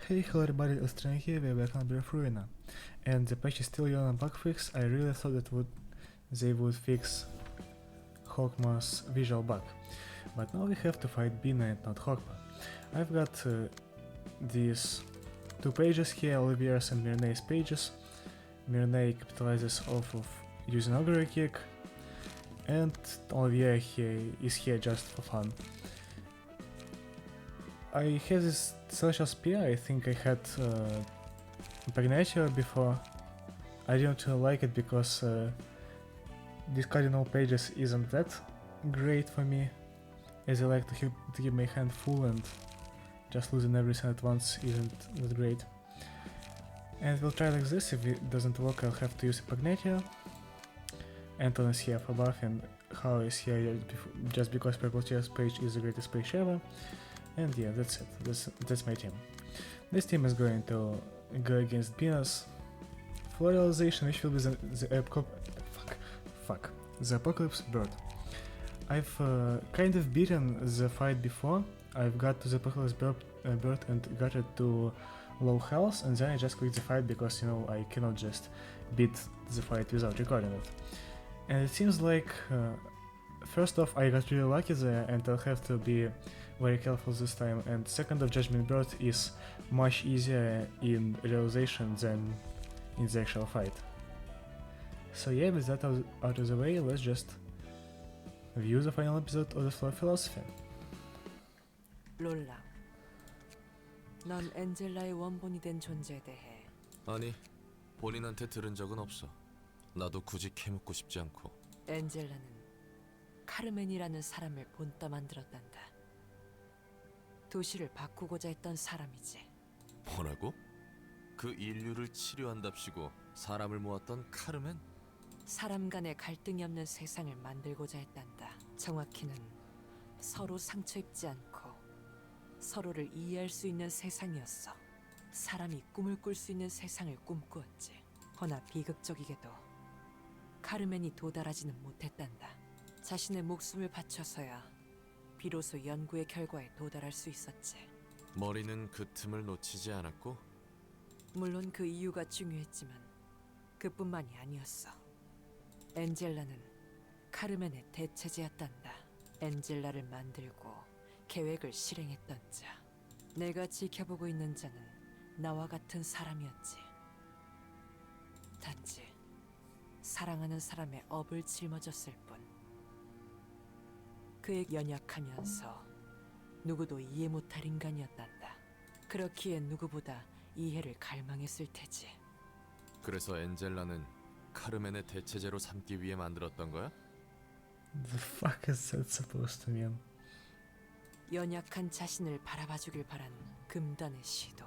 Hey, hello everybody, it's Trin here, we're back on Ruina. And the patch is still on a bug fix. I really thought that they would fix Hawkma's visual bug. But now we have to fight Binah and not Hawkma. I've got these two pages here, Olivia's and Myrnay's pages. Myrnay capitalizes off of using augury kick, and Olivia is here just for fun. I have this celestial spear. I think I had Impregnator before. I didn't really like it because discarding all pages isn't that great for me, as I like to keep my hand full, and just losing everything at once isn't that great. And we'll try like this. If it doesn't work, I'll have to use Impregnator. Anton is here for buff, and How is here just because Purple Chess page is the greatest page ever. And yeah, that's it. That's my team. This team is going to go against Binah's Floralization, which will be the Apocalypse Bird. I've kind of beaten the fight before. I've got to the Apocalypse Bird and got it to low health, and then I just quit the fight because, you know, I cannot just beat the fight without recording it. And it seems like, first off, I got really lucky there, and I'll have to be very careful this time, and second off, Judgment Bird is much easier in realization than in the actual fight. So yeah, with that out of the way, let's just view the final episode of the Floor Philosophy. 롤랑, 넌 엔젤라의 원본이 된 존재에 대해 아니, 본인한테 들은 적은 없어. 나도 굳이 캐묻고 싶지 않고. 엔젤라는 카르멘이라는 사람을 본따 만들었단다. 도시를 바꾸고자 했던 사람이지. 뭐라고? 그 인류를 치료한답시고 사람을 모았던 카르멘? 사람 간의 갈등이 없는 세상을 만들고자 했단다. 정확히는 서로 상처 입지 않고 서로를 이해할 수 있는 세상이었어. 사람이 꿈을 꿀 수 있는 세상을 꿈꾸었지. 허나 비극적이게도 카르멘이 도달하지는 못했단다. 자신의 목숨을 바쳐서야 비로소 연구의 결과에 도달할 수 있었지. 머리는 그 틈을 놓치지 않았고? 물론 그 이유가 중요했지만 그뿐만이 아니었어. 엔젤라는 카르멘의 대체제였단다. 엔젤라를 만들고 계획을 실행했던 자. 내가 지켜보고 있는 자는 나와 같은 사람이었지. 단지 사랑하는 사람의 업을 짊어졌을 뿐. 그의 연약하면서 누구도 이해 못할 인간이었단다. 그렇기에 누구보다 이해를 갈망했을 테지. 그래서 엔젤라는 카르멘의 대체제로 삼기 위해 만들었던 거야? The fuck is that supposed to mean? 연약한 자신을 바라봐주길 바란 금단의 시도.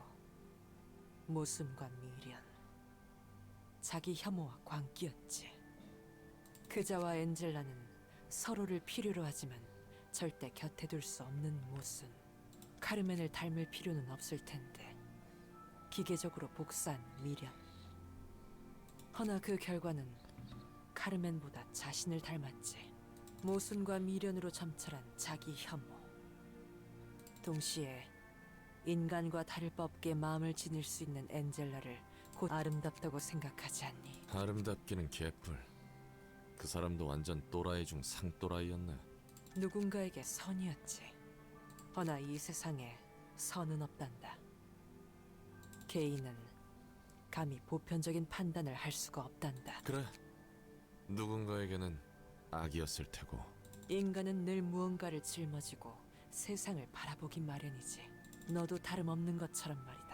모순과 미련. 자기 혐오와 광기였지. 그자와 엔젤라는 서로를 필요로 하지만 절대 곁에 둘 수 없는 모순. 카르멘을 닮을 필요는 없을 텐데 기계적으로 복사한 미련. 허나 그 결과는 카르멘보다 자신을 닮았지. 모순과 미련으로 점철한 자기 혐오. 동시에 인간과 다를 바 없게 마음을 지닐 수 있는 엔젤라를 곧 아름답다고 생각하지 않니? 아름답기는 개뿔. 그 사람도 완전 또라이 중 상또라이였네. 누군가에게 선이었지. 허나 이 세상에 선은 없단다. 개인은 감히 보편적인 판단을 할 수가 없단다. 그래, 누군가에게는 악이었을 테고. 인간은 늘 무언가를 짊어지고 세상을 바라보기 마련이지. 너도 다름없는 것처럼 말이다.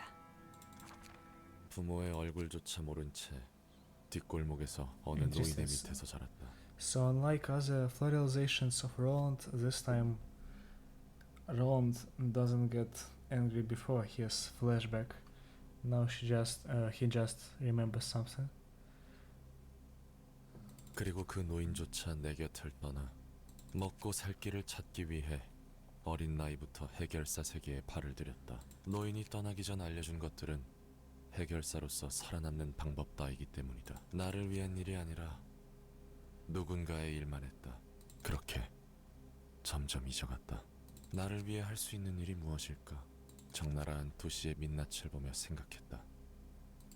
부모의 얼굴조차 모른 채 뒷골목에서 어느 노인의 Interesting. 밑에서 자랐다. So unlike other floralizations of Roland, this time Roland doesn't get angry before his flashback. Now he just remembers something. 그리고 그 노인조차 내 곁을 떠나 먹고 살 길을 찾기 위해 어린 나이부터 해결사 세계에 발을 들였다. 노인이 떠나기 전 알려준 것들은 해결사로서 살아남는 방법 따이기 때문이다. 나를 위한 일이 아니라 누군가의 일만 했다. 그렇게 점점 잊어갔다. 나를 위해 할 수 있는 일이 무엇일까? 적나라한 도시의 민낯을 보며 생각했다.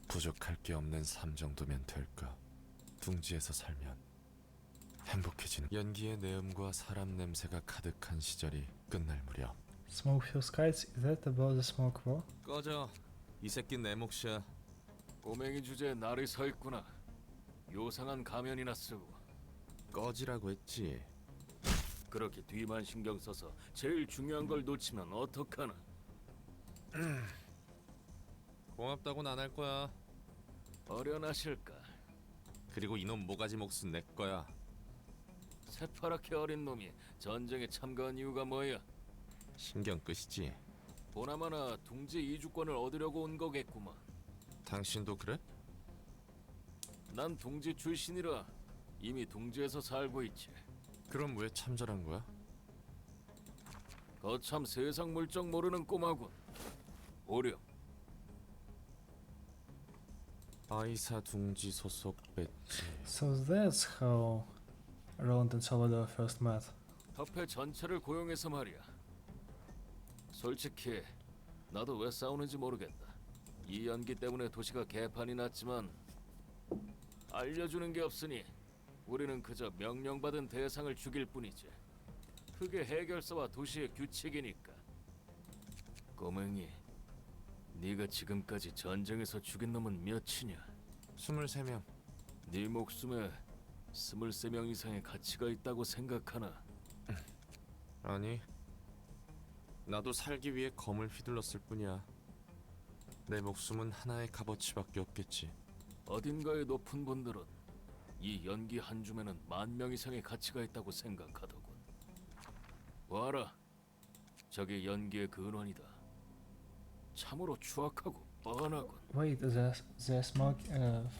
부족할 게 없는 삶 정도면 될까? 둥지에서 살면 행복해지는. 연기의 내음과 사람 냄새가 가득한 시절이 끝날 무렵. Smoke fills kites, is that about the smoke war? 꺼져. 이 새끼 내 몫이야. 꼬맹이 주제에 날이 서 있구나. 요상한 가면이나 쓰고. 꺼지라고 했지. 그렇게 뒤만 신경 써서 제일 중요한 걸 놓치면 어떡하나. 고맙다고는 안 할 거야. 어련하실까. 그리고 이놈 모가지 몫은 내 거야. 새파랗게 어린 놈이 전쟁에 참가한 이유가 뭐야? 신경 끄시지. 보나마나 둥지 이주권을 얻으려고 온 거겠구만. 당신도 그래? 난 둥지 출신이라 이미 둥지에서 살고 있지. 그럼 왜 참전한 거야? 거참 세상 물정 모르는 꼬마군. 오렴. 아이사 둥지 소속 배지. So that's how Roland and Salvador first met. 협회 전체를 고용해서 말이야. 솔직히 나도 왜 싸우는지 모르겠다. 이 연기 때문에 도시가 개판이 났지만 알려주는 게 없으니 우리는 그저 명령받은 대상을 죽일 뿐이지. 그게 해결사와 도시의 규칙이니까. 꼬맹이, 네가 지금까지 전쟁에서 죽인 놈은 몇이냐? 23명. 네 목숨에 23명 이상의 가치가 있다고 생각하나? 아니, 나도 살기 위해 검을 휘둘렀을 뿐이야. 내 목숨은 하나의 값어치밖에 없겠지. 어딘가의 높은 분들은 이 연기 한 줌에는 10,000명 이상의 가치가 있다고 생각하더군. 와라, 저게 연기의 근원이다. 참으로 추악하고 뻔하군. Wait, the smoke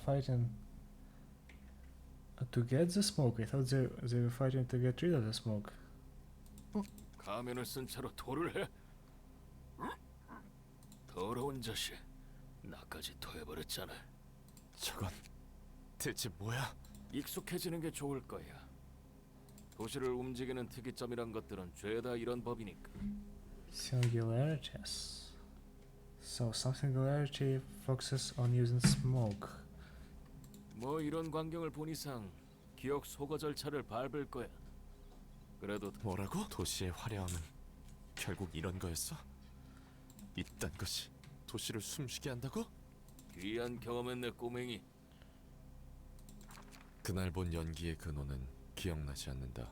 fighting to get the smoke? I thought they were fighting to get rid of the smoke. 가면을 쓴 채로 토를 해? 더러운 자식, 나까지 토해버렸잖아. 저건 대체 뭐야? 익숙해지는 게 좋을 거야. 도시를 움직이는 특이점이란 것들은 죄다 이런 법이니까. Singularities. So some singularity focuses on using smoke. 뭐 이런 광경을 본 이상 기억 소거 절차를 밟을 거야. 그래도 뭐라고? 도시의 화려함은 결국 이런 거였어? 이딴 것이 도시를 숨쉬게 한다고? 귀한 경험했네, 꼬맹이. 그날 본 연기의 근원은 기억나지 않는다.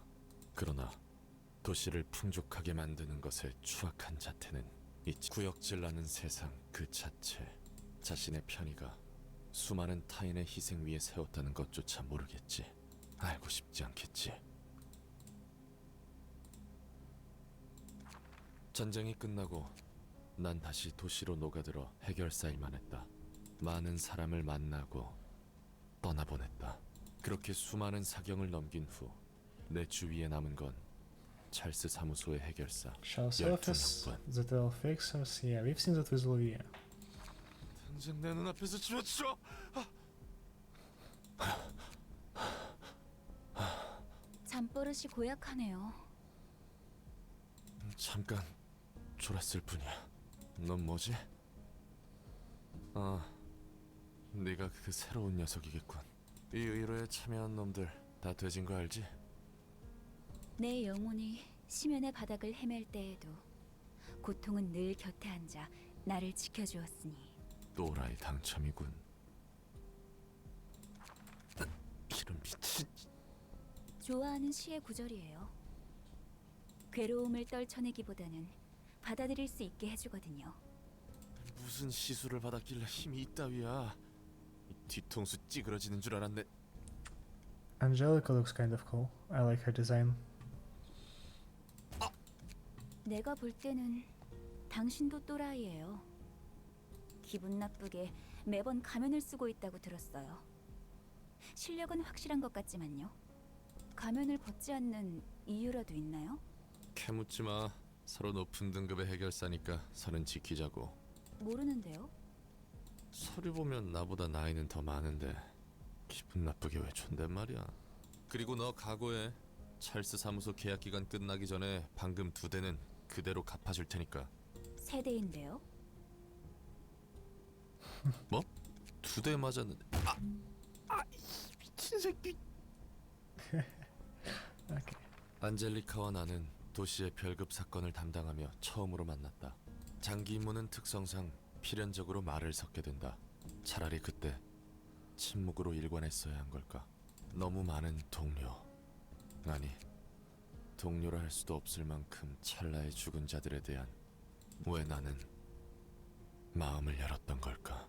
그러나 도시를 풍족하게 만드는 것의 추악한 자태는 있지. 구역질나는 세상 그 자체, 자신의 편의가 수많은 타인의 희생 위에 세웠다는 것조차 모르겠지. 알고 싶지 않겠지. 전쟁이 끝나고 난 다시 도시로 녹아들어 해결사 일만 했다. 많은 사람을 만나고 떠나보냈다. 그렇게 수많은 사경을 넘긴 후 내 주위에 남은 건 찰스 사무소의 해결사 Shell's office, 12명뿐. the 12 fixers. Yeah, we've seen that with Louis. 당장 내 눈앞에서 집어치워! 잠버릇이 고약하네요. 잠깐 졸았을 뿐이야. 넌 뭐지? 아, 네가 그 새로운 녀석이겠군. 이 의뢰에 참여한 놈들 다 돼진 거 알지? 내 영혼이 심연의 바닥을 헤맬 때에도 고통은 늘 곁에 앉아 나를 지켜주었으니. 또라이 당첨이군. 이런 미친. 좋아하는 시의 구절이에요. 괴로움을 떨쳐내기보다는 받아들일 수 있게 해주거든요. 무슨 시술을 받았길래 힘이 있다위야. 이 뒤통수 찌그러지는 줄 알았네. Angelica looks kind of cool. I like her design. 내가 볼 때는 당신도 또라이예요. 기분 나쁘게 매번 가면을 쓰고 있다고 들었어요. 실력은 확실한 것 같지만요. 가면을 벗지 않는 이유라도 있나요? 캐묻지 마. 서로 높은 등급의 해결사니까 선은 지키자고. 모르는데요. 서류 보면 나보다 나이는 더 많은데 기분 나쁘게 왜 존댓말이야. 그리고 너 각오해. 찰스 사무소 계약 기간 끝나기 전에 방금 2대는 그대로 갚아줄 테니까. 세대인데요. 뭐? 2대 맞았는데. 미친 새끼. Okay. 안젤리카와 나는 도시의 별급 사건을 담당하며 처음으로 만났다. 장기 임무는 특성상 필연적으로 말을 섞게 된다. 차라리 그때 침묵으로 일관했어야 한 걸까? 너무 많은 동료. 아니, 동료라 할 수도 없을 만큼 찰나에 죽은 자들에 대한 왜 나는 마음을 열었던 걸까?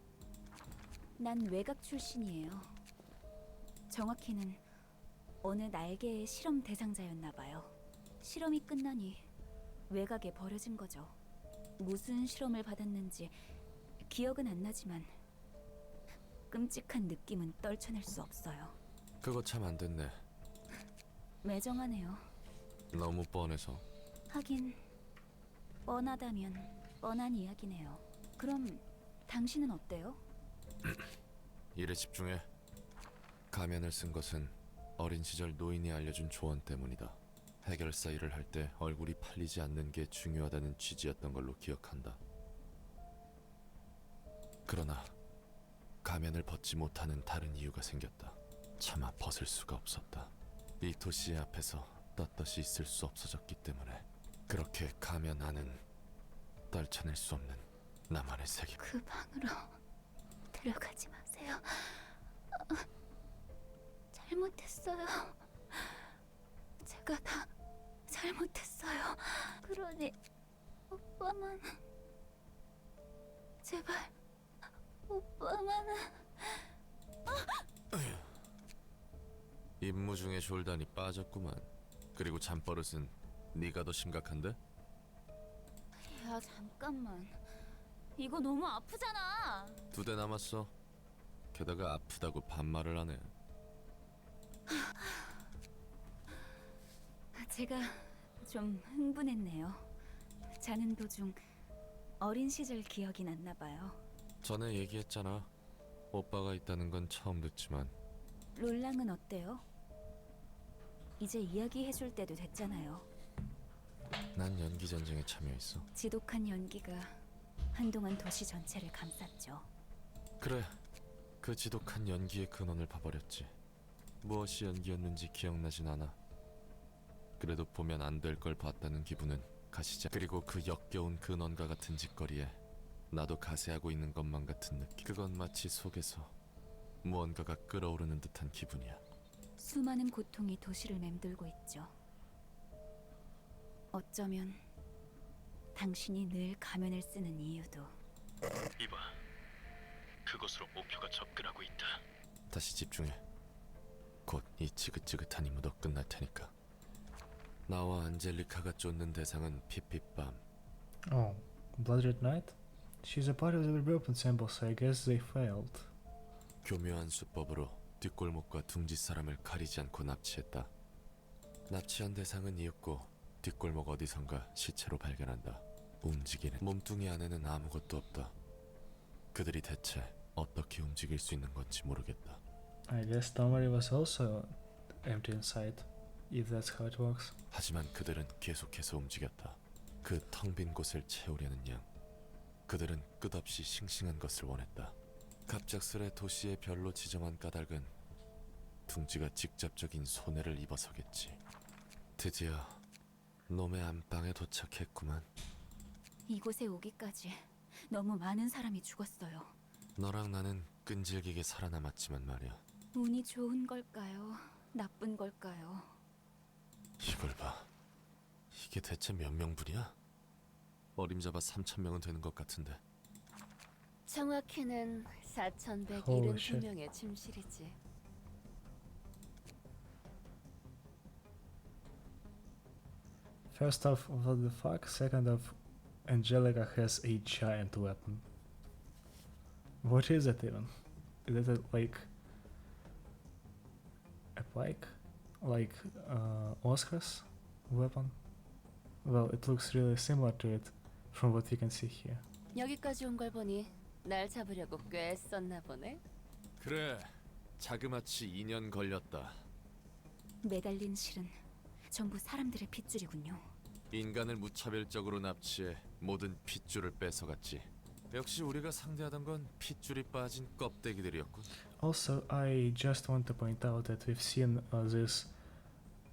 난 외곽 출신이에요. 정확히는 어느 날개의 실험 대상자였나 봐요. 실험이 끝나니 외곽에 버려진 거죠. 무슨 실험을 받았는지 기억은 안 나지만 끔찍한 느낌은 떨쳐낼 수 없어요. 그거 참 안 됐네. 매정하네요. 너무 뻔해서. 하긴 뻔하다면 뻔한 이야기네요. 그럼 당신은 어때요? 일에 집중해. 가면을 쓴 것은 어린 시절 노인이 알려준 조언 때문이다. 해결사 일을 할 때 얼굴이 팔리지 않는 게 중요하다는 취지였던 걸로 기억한다. 그러나 가면을 벗지 못하는 다른 이유가 생겼다. 차마 벗을 수가 없었다. 이 도시의 앞에서 떳떳이 있을 수 없어졌기 때문에. 그렇게 가면 안은 떨쳐낼 수 없는 나만의 세계. 그 방으로 들어가지 마세요. 잘못했어요. 제가 다 잘못했어요. 그러니 오빠만 제발 오빠만은. 임무 중에 졸단이 빠졌구만. 그리고 잠버릇은 네가 더 심각한데? 야 잠깐만. 이거 너무 아프잖아. 2대 남았어. 게다가 아프다고 반말을 하네. 제가 좀 흥분했네요. 자는 도중 어린 시절 기억이 났나 봐요. 전에 얘기했잖아. 오빠가 있다는 건 처음 듣지만. 롤랑은 어때요? 이제 이야기해줄 때도 됐잖아요. 난 연기 전쟁에 참여했어. 지독한 연기가 한동안 도시 전체를 감쌌죠. 그래, 그 지독한 연기의 근원을 봐버렸지. 무엇이 연기였는지 기억나진 않아. 그래도 보면 안 될 걸 봤다는 기분은 가시지. 그리고 그 역겨운 근원과 같은 짓거리에 나도 가세하고 있는 것만 같은 느낌. 그건 마치 속에서 무언가가 끓어오르는 듯한 기분이야. 수많은 고통이 도시를 맴돌고 있죠. 어쩌면 당신이 늘 가면을 쓰는 이유도. 이봐, 그곳으로 목표가 접근하고 있다. 다시 집중해. 곧 이 지긋지긋한 임무도 끝날 테니까. 나와 안젤리카가 쫓는 대상은 핏빛밤. Oh, Blood Red Knight? She's a part of the weapon sample, so I guess they failed. 교묘한 수법으로 뒷골목과 둥지 사람을 가리지 않고 납치했다. 납치한 대상은 이윽고 뒷골목 어디선가 시체로 발견한다. 움직이는 몸뚱이 안에는 아무것도 없다. 그들이 대체 어떻게 움직일 수 있는 건지 모르겠다. I guess Tomari was also empty inside, if that's how it works. 하지만 그들은 계속해서 움직였다. 그 텅 빈 곳을 채우려는 양. 그들은 끝없이 싱싱한 것을 원했다. 갑작스레 도시의 별로 지정한 까닭은 둥지가 직접적인 손해를 입어서겠지. 드디어 놈의 안방에 도착했구만. 이곳에 오기까지 너무 많은 사람이 죽었어요. 너랑 나는 끈질기게 살아남았지만 말이야. 운이 좋은 걸까요? 나쁜 걸까요? 이걸 봐. 이게 대체 몇 명분이야? 어림잡아 3,000명은 되는 것 같은데. 정확히는 Holy shit. 4,172명의 침실이지. First off, what the fuck? Second off, Angelica has a giant weapon. What is it even? Is it like a pike? Like Oscar's weapon? Well, it looks really similar to it from what you can see here. 여기까지 온 걸 보니 날 잡으려고 꽤 썼나 보네. 그래, 자그마치 2년 걸렸다. 매달린 실은 전부 사람들의 핏줄이군요. 인간을 무차별적으로 납치해 모든 핏줄을 뺏어갔지. 역시 우리가 상대하던 건 핏줄이 빠진 껍데기들이었군. Also, I just want to point out that we've seen this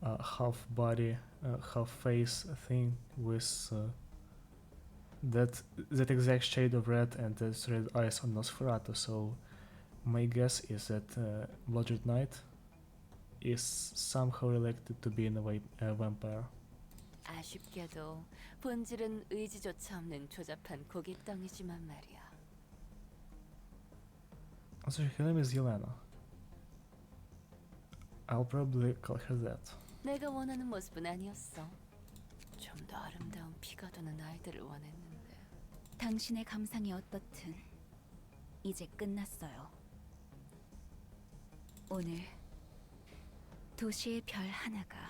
half body, half face thing with that exact shade of red and those red eyes on Nosferatu. So my guess is that Bludgeoned Knight is somehow related to being a vampire. 아쉽게도 본질은 의지조차 없는 조잡한 고깃덩이지만 말이야. Also, her name is Yelena. I'll probably call her that. 내가 원하는 모습은 아니었어. 좀 더 아름다운 피가 도는 아이들을 원했는데. 당신의 감상이 어떻든 이제 끝났어요. 오늘 도시의 별 하나가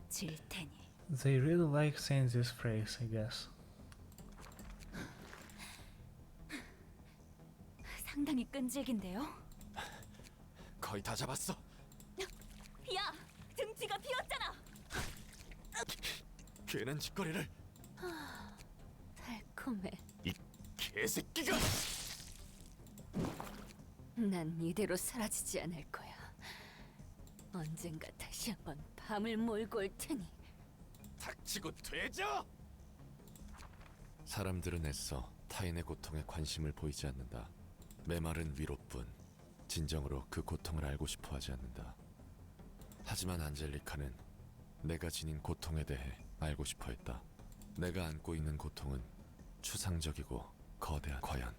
질 테니. They really like saying this phrase, I guess. 상당히 끈질긴데요? 거의 다 잡았어. 야! 등치가 비었잖아! 괜한 짓거리를. 달콤해. 이 개새끼가. 난 이대로 사라지지 않을 거야. 언젠가 다시 한번 밤을 몰고 올 테니. 닥치고 되죠. 사람들은 애써 타인의 고통에 관심을 보이지 않는다. 메마른 위로뿐 진정으로 그 고통을 알고 싶어하지 않는다. 하지만 안젤리카는 내가 지닌 고통에 대해 알고 싶어했다. 내가 안고 있는 고통은 추상적이고 거대한. 과연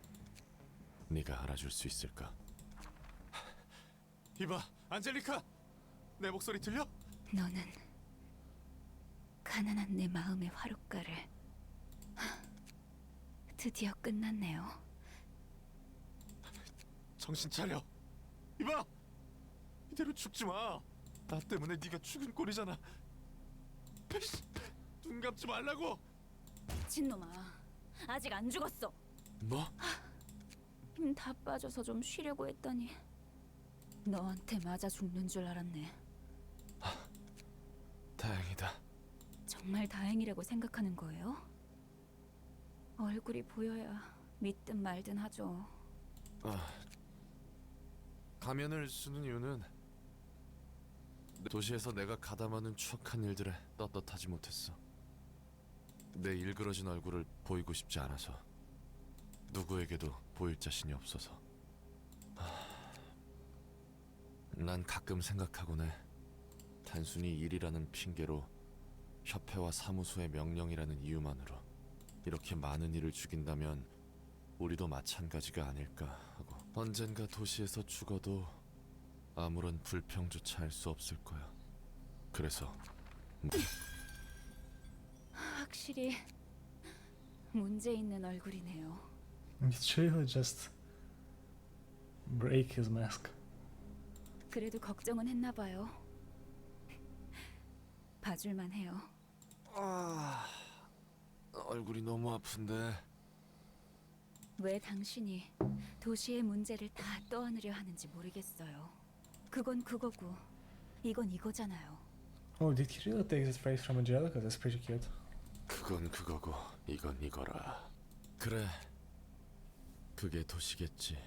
네가 알아줄 수 있을까? 이봐, 안젤리카, 내 목소리 들려? 너는 가난한 내 마음의 화롯가를 드디어 끝났네요. 정신 차려. 이봐, 이대로 죽지 마. 나 때문에 네가 죽은 꼴이잖아. 눈 감지 말라고. 미친놈아, 아직 안 죽었어. 뭐? 힘 다 빠져서 좀 쉬려고 했더니 너한테 맞아 죽는 줄 알았네. 다행이다. 정말 다행이라고 생각하는 거예요? 얼굴이 보여야 믿든 말든 하죠. 가면을 쓰는 이유는 도시에서 내가 가담하는 추악한 일들에 떳떳하지 못했어. 내 일그러진 얼굴을 보이고 싶지 않아서. 누구에게도 보일 자신이 없어서. 난 가끔 생각하곤 해. 단순히 일이라는 핑계로 협회와 사무소의 명령이라는 이유만으로 이렇게 많은 일을 죽인다면 우리도 마찬가지가 아닐까 하고. 언젠가 도시에서 죽어도 아무런 불평조차 할 수 없을 거야. 그래서 확실히 문제 있는 얼굴이네요. It's really just break his mask. 그래도 걱정은 했나 봐요. 봐줄만 해요. 얼굴이 너무 아픈데. 왜 당신이 도시의 문제를 다 떠안으려 하는지 모르겠어요. 그건 그거고 이건 이거잖아요. Oh, did he really take this phrase from Angelica? That's pretty cute. 그건 그거고 이건 이거라. 그래, 그게 도시겠지.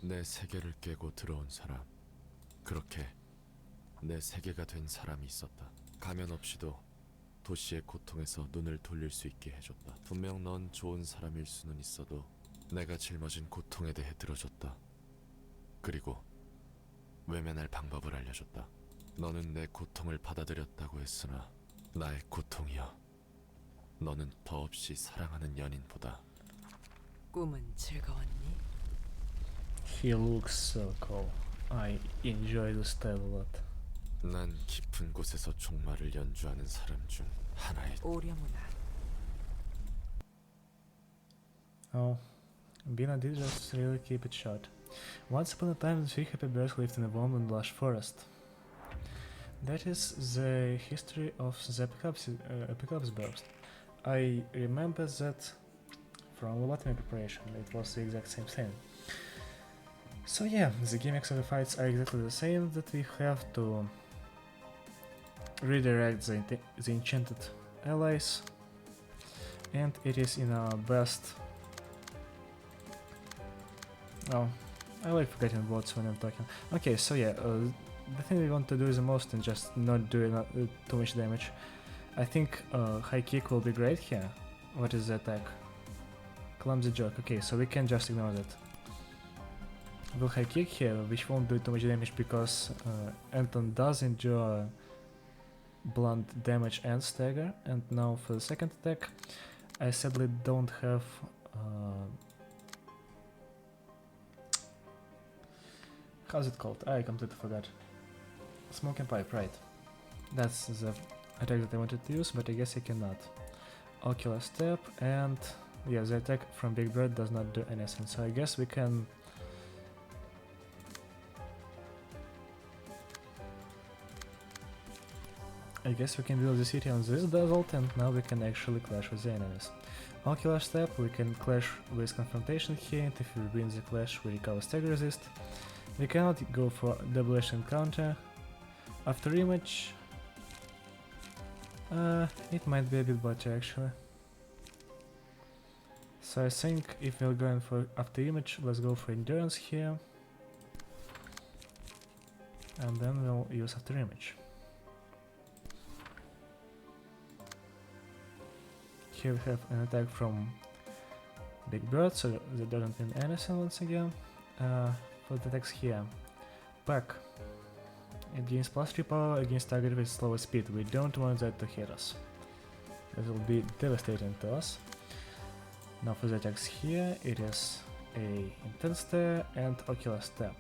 내 세계를 깨고 들어온 사람. 그렇게 내 세계가 된 사람이 있었다. 가면 없이도 도시의 고통에서 눈을 돌릴 수 있게 해줬다. 분명 넌 좋은 사람일 수는 있어도 내가 짊어진 고통에 대해 들어줬다. 그리고 외면할 방법을 알려줬다. 너는 내 고통을 받아들였다고 했으나 나의 고통이여, 너는 더없이 사랑하는 연인보다. 꿈은 즐거웠니? He looks so cool. I enjoy the style a lot. 난 깊은 곳에서 종말을 연주하는 사람 중 하나의. 오려무나. Oh, Binah did just really keep it short. Once upon a time, the three happy birds lived in a warm and lush forest. That is the history of the Pickups burst. I remember that from lobotomy preparation. It was the exact same thing. So yeah, the gimmicks of the fights are exactly the same that we have to redirect the enchanted allies, and it is in our best. Oh, I like forgetting words when I'm talking. Okay, so yeah, the thing we want to do is the most and just not do too much damage. I think high kick will be great here. What is the attack? Clumsy jerk. Okay, so we can just ignore that. We'll high kick here, which won't do too much damage because Anton does endure blunt damage and stagger. And now for the second attack, I sadly don't have how's it called? I completely forgot. Smoking pipe, right. That's the attack that I wanted to use, but I guess I cannot. Ocular step, and yeah, the attack from Big Bird does not do anything, so I guess we can build the city on this desert, and now we can actually clash with the enemies. Ocular step, we can clash with confrontation here, and if we win the clash we recover stagger resist. We cannot go for double edge encounter. After image, it might be a bit better actually. So I think if we're going for after image, let's go for endurance here, and then we'll use after image. Here we have an attack from Big Bird, so that doesn't mean anything once again. For the attacks here, Pack. It gains +3 power against target with slower speed. We don't want that to hit us. That will be devastating to us. Now for the attacks here, it is a Intense Stare and Ocular Step.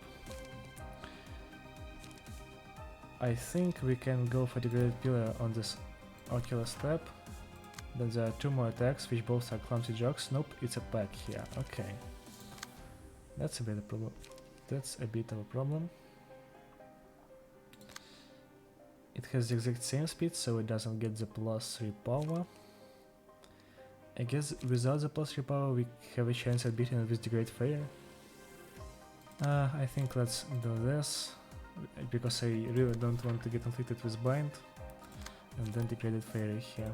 I think we can go for Degraded Pillar on this Ocular Step. Then there are 2 more attacks, which both are Clumsy Jokes. Nope, it's a Pack here. Okay. That's a bit of a problem. It has the exact same speed, so it doesn't get the +3 power. I guess without the +3 power we have a chance at beating it with the Great Fire. I think let's do this, because I really don't want to get inflicted with Bind, and then Degraded Fairy here.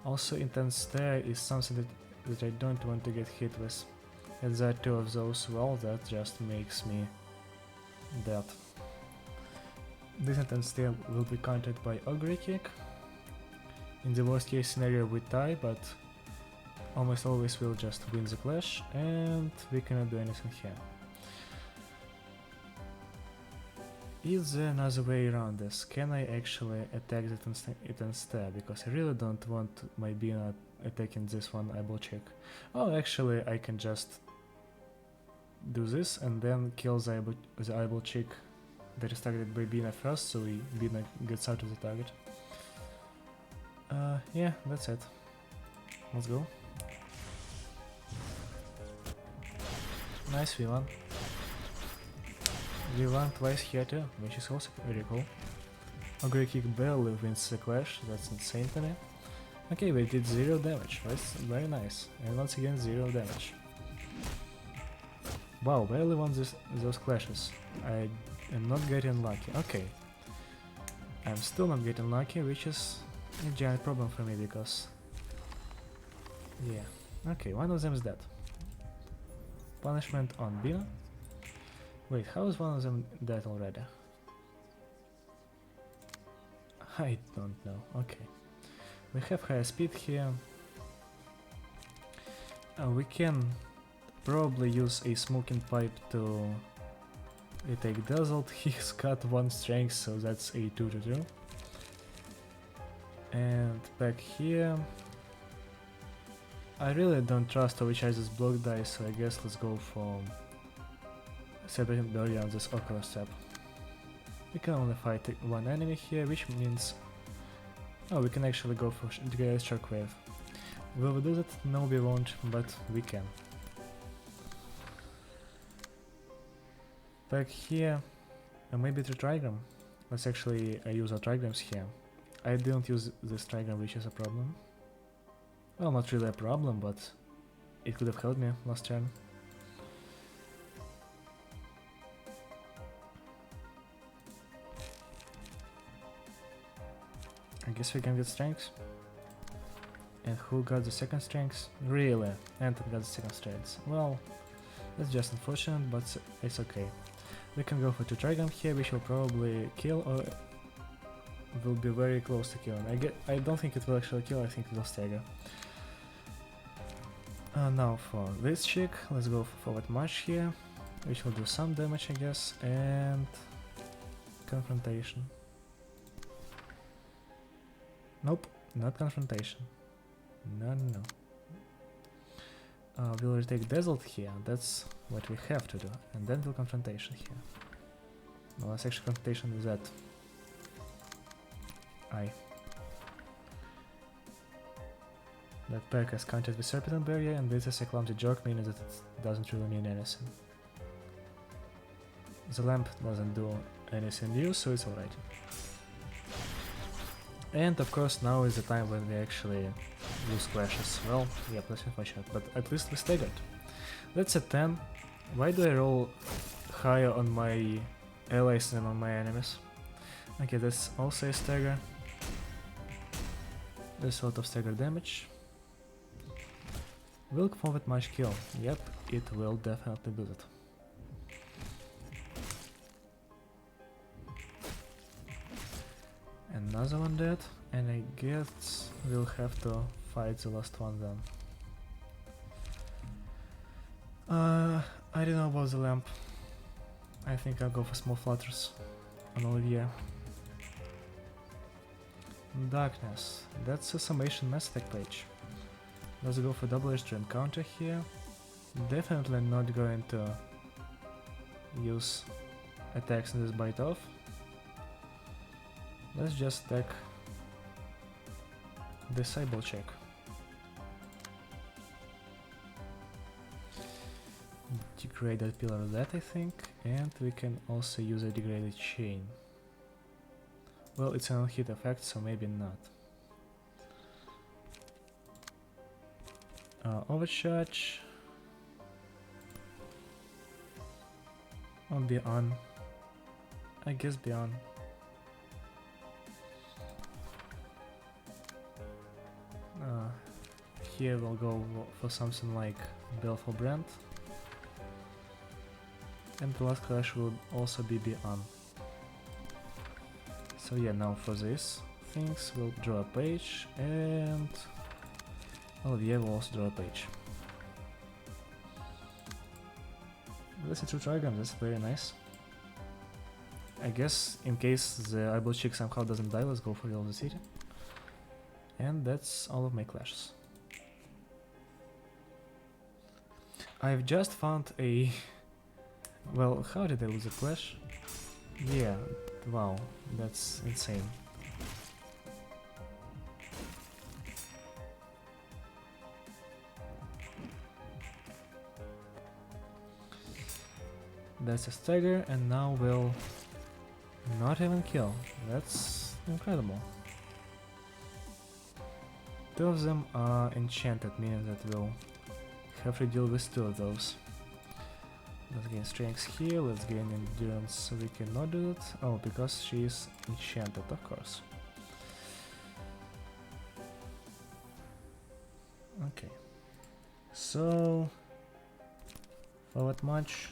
Also Intense Stare is something that I don't want to get hit with. And there are 2 of those, well, that just makes me dead. This Intense Stare will be countered by Ogre Kick. In the worst case scenario we tie, but almost always we'll just win the clash, and we cannot do anything here. Is there another way around this? Can I actually attack it instead? Because I really don't want my Binah attacking this one eyeball check. Oh, actually I can just do this and then kill the eyeball cheek that is targeted by Binah first, so Binah gets out of the target. Yeah, that's it. Let's go. Nice V1. V1 twice here too, which is also very cool. Ogre Kick barely wins the clash, that's insane to me. Okay, we did 0 damage, that's very nice. And once again 0 damage. Wow, barely won those clashes. I am not getting lucky. Okay. I'm still not getting lucky, which is a giant problem for me because... yeah. Okay, one of them is dead. Punishment on Binah. Wait, how is one of them dead already? I don't know. Okay. We have higher speed here. We can probably use a smoking pipe to retake Dazzled. He's got 1 strength, so that's a 2-2. And back here... I really don't trust Overcharge's block dice, so I guess let's go for Separating Barrier on this Ocular Step. We can only fight 1 enemy here, which means... oh, we can actually go for Degraded Shockwave. Will we do that? No, we won't, but we can. Back here, maybe the Trigram. Let's actually use our Trigrams here. I didn't use this Trigram, which is a problem. Well, not really a problem, but it could have helped me last turn. guess we can get strength. And who got the second strength? Really? Anton got the second strength. Well, that's just unfortunate, but it's okay. We can go for 2 Trigon here, which will probably kill or will be very close to killing. I don't think it will actually kill, I think it will stagger. Now for this chick, let's go for forward march here, which will do some damage I guess, and confrontation. Nope, not confrontation. No. We'll retake Dazzled here, that's what we have to do, and then we'll confrontation here. Well, let's actually confrontation with that. That perk has countered with Serpent Barrier, and this is a clumsy joke, meaning that it doesn't really mean anything. The lamp doesn't do anything new, so it's alright. And of course now is the time when we actually lose clashes. Well, yeah, that's unfortunate, but at least we staggered. That's a 10. Why do I roll higher on my allies than on my enemies? Okay, that's also a stagger. There's a lot of stagger damage. Will forward march kill? Yep, it will definitely do that. Another one dead, and I guess we'll have to fight the last one then. I don't know about the lamp. I think I'll go for small flutters on Olivier. Darkness, that's a summation mass attack page. Let's go for double edged encounter here. Definitely not going to use attacks in this bite off. Let's just attack disable check. Degraded pillar of that I think, and we can also use a degraded chain. Well, it's an hit effect, so maybe not. Overcharge. Or Beyond. I guess Beyond. Here we'll go for something like Baleful Brand. And the last clash will also be Beyond. So yeah, now for these things we'll draw a page, and Olivier will also draw a page. That's a true trigon, that's very nice. I guess in case the eyeball chick somehow doesn't die, let's go for the City. And that's all of my clashes. I've just found a... Well, how did I lose a clash? Yeah, wow, that's insane. That's a stagger, and now we'll not even kill. That's incredible. 2 of them are enchanted, meaning that we'll have to deal with 2 of those. Let's gain strength here, let's gain endurance, so we cannot do it. Oh, because she is enchanted, of course. Okay. So, forward march.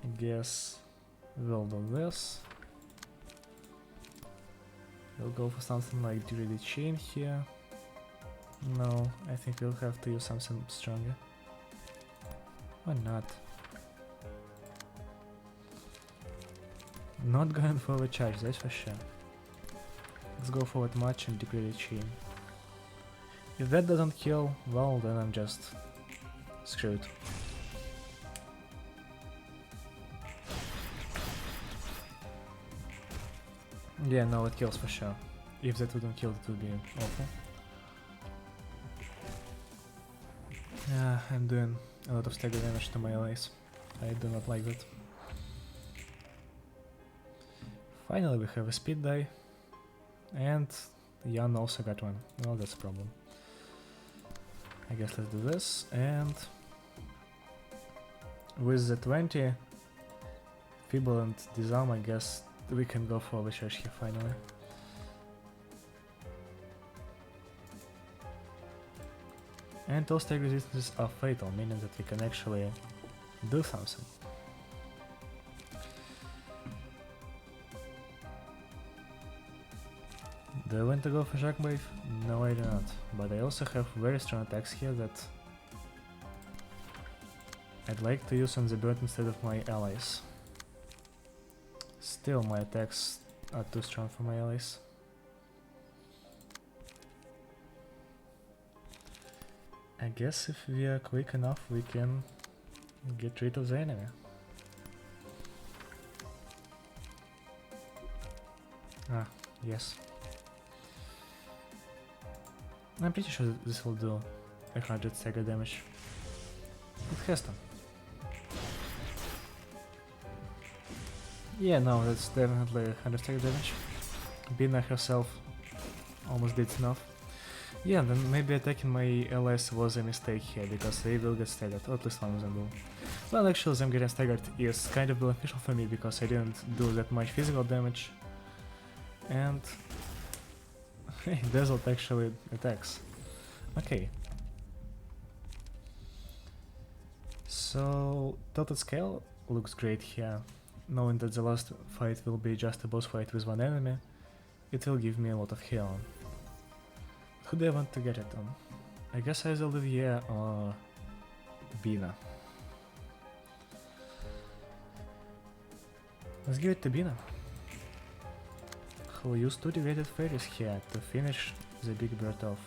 I guess we'll do this. We'll go for something like degraded chain here. No, I think we'll have to use something stronger. Why not? Not going for a charge, that's for sure. Let's go forward march and degraded chain. If that doesn't kill, well, then I'm just screwed. Yeah, no, it kills for sure. If that wouldn't kill, it would be awful. Yeah, I'm doing a lot of stagger damage to my allies. I do not like that. Finally we have a speed die. And Jan also got one. Well, that's a problem. I guess let's do this, and with the 20 Feeble and Disarm, I guess we can go for the church here finally. And those tag resistances are fatal, meaning that we can actually do something. Do I want to go for Shockwave? No, I do not. But I also have very strong attacks here that I'd like to use on the bird instead of my allies. Still, my attacks are too strong for my allies. I guess if we are quick enough, we can get rid of the enemy. Ah, yes. I'm pretty sure that this will do 100 stagger damage. It has to. Yeah, no, that's definitely 100 stagger damage. Binah herself almost did enough. Yeah, then maybe attacking my allies was a mistake here, because they will get staggered, or at least one of them will. Well, actually, them getting staggered is kind of beneficial for me, because I didn't do that much physical damage. And... hey, Desert actually attacks. Okay. So, total scale looks great here. Knowing that the last fight will be just a boss fight with one enemy, it will give me a lot of heal. Who do I want to get it on? I guess either Olivier or Binah. Let's give it to Binah, who will use 2 degraded fairies here to finish the big bird off.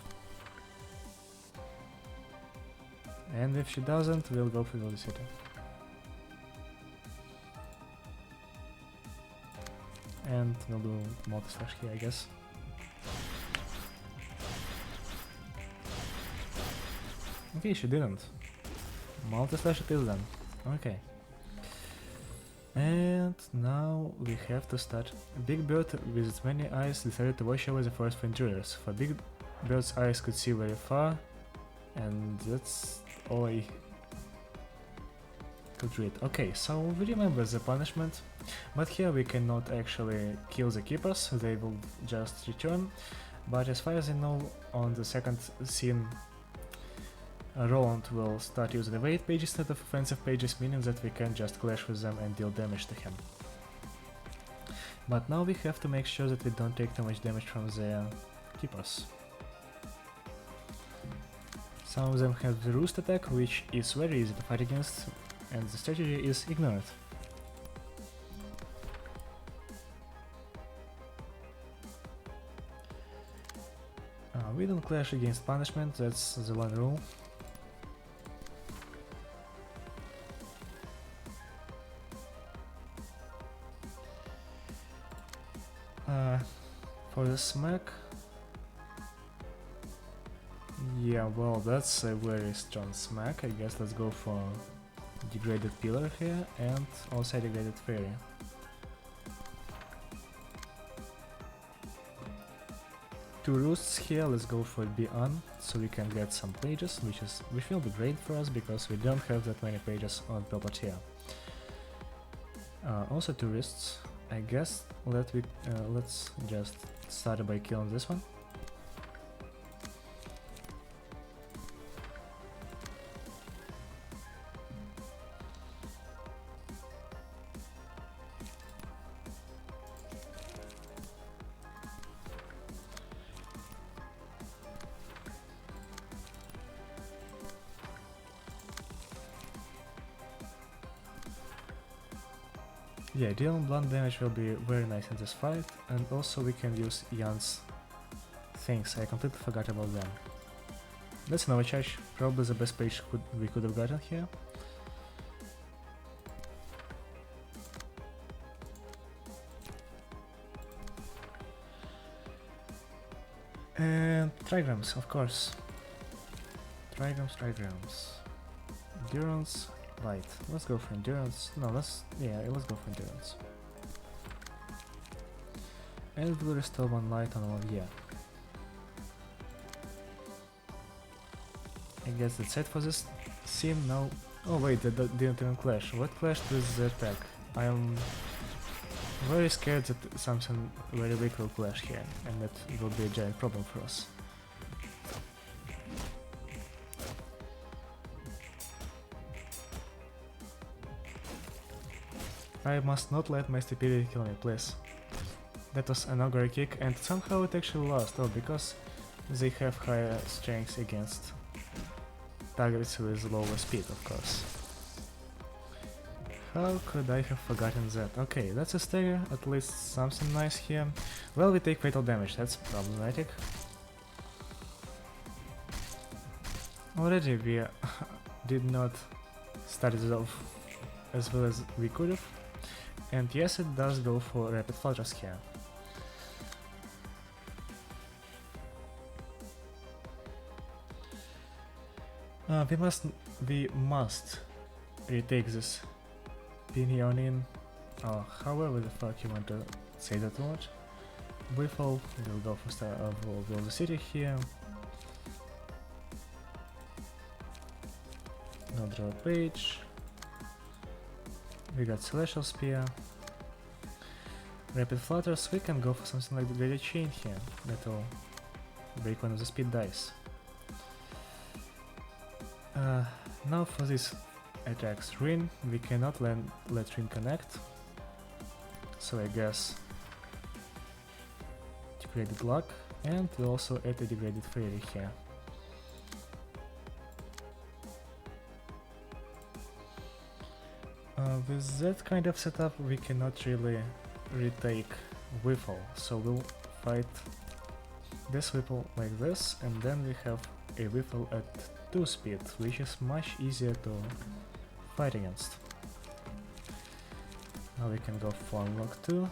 And if she doesn't, we'll go for the city. And we'll do multi-slash here, I guess. Okay, she didn't. Multi-slash it is then. Okay. And now we have to start. Big Bird with its many eyes decided to watch over the forest for intruders. For Big Bird's eyes could see very far, and that's all I could read. Okay, so we remember the punishment, but here we cannot actually kill the keepers, they will just return. But as far as I know, on the second scene, Roland will start using the evade pages instead of offensive pages, meaning that we can just clash with them and deal damage to him. But now we have to make sure that we don't take too much damage from the keepers. Some of them have the roost attack, which is very easy to fight against, and the strategy is ignore it. We don't clash against punishment, that's the one rule. For the smack, yeah, well, that's a very strong smack. I guess let's go for degraded pillar here and also degraded fairy. Two roosts here, let's go for Beyond, so we can get some pages, which will be great for us because we don't have that many pages on Pelpot here. Also two wrists. I guess let's just start by killing this one. Yeah, dealing blunt damage will be very nice in this fight, and also we can use Jan's things, I completely forgot about them. That's another charge, probably the best page we could have gotten here. And trigrams, of course. Trigrams. Endurance. Light. Let's go for endurance. No, let's go for endurance. And we'll restore one light on all, yeah. I guess that's it for this scene now. Oh wait, that didn't even clash. What clashed with the attack? very scared that something very big will clash here, and that will be a giant problem for us. I must not let my stupidity kill me, please. That was an augury kick, and somehow it actually lost. Oh, because they have higher strength against targets with lower speed, of course. How could I have forgotten that? Okay, that's a stagger, at least something nice here. Well, we take fatal damage, that's problematic. Already we did not start it off as well as we could have. And yes, it does go for rapid flutters here. We must retake this Pinionin, or however the fuck you want to say that word. We'll go for build the city here. No draw page. We got Celestial Spear. Rapid Flutters, we can go for something like the Greater Chain here. That'll break one of the speed dice. Now for this attacks Ruin, we cannot let Ruin connect. So I guess Degraded Luck, and we also add a Degraded Fairy here. With that kind of setup we cannot really retake Whiffle, so we'll fight this Whiffle like this, and then we have a Whiffle at 2 speed, which is much easier to fight against. Now we can go for Unlock 2,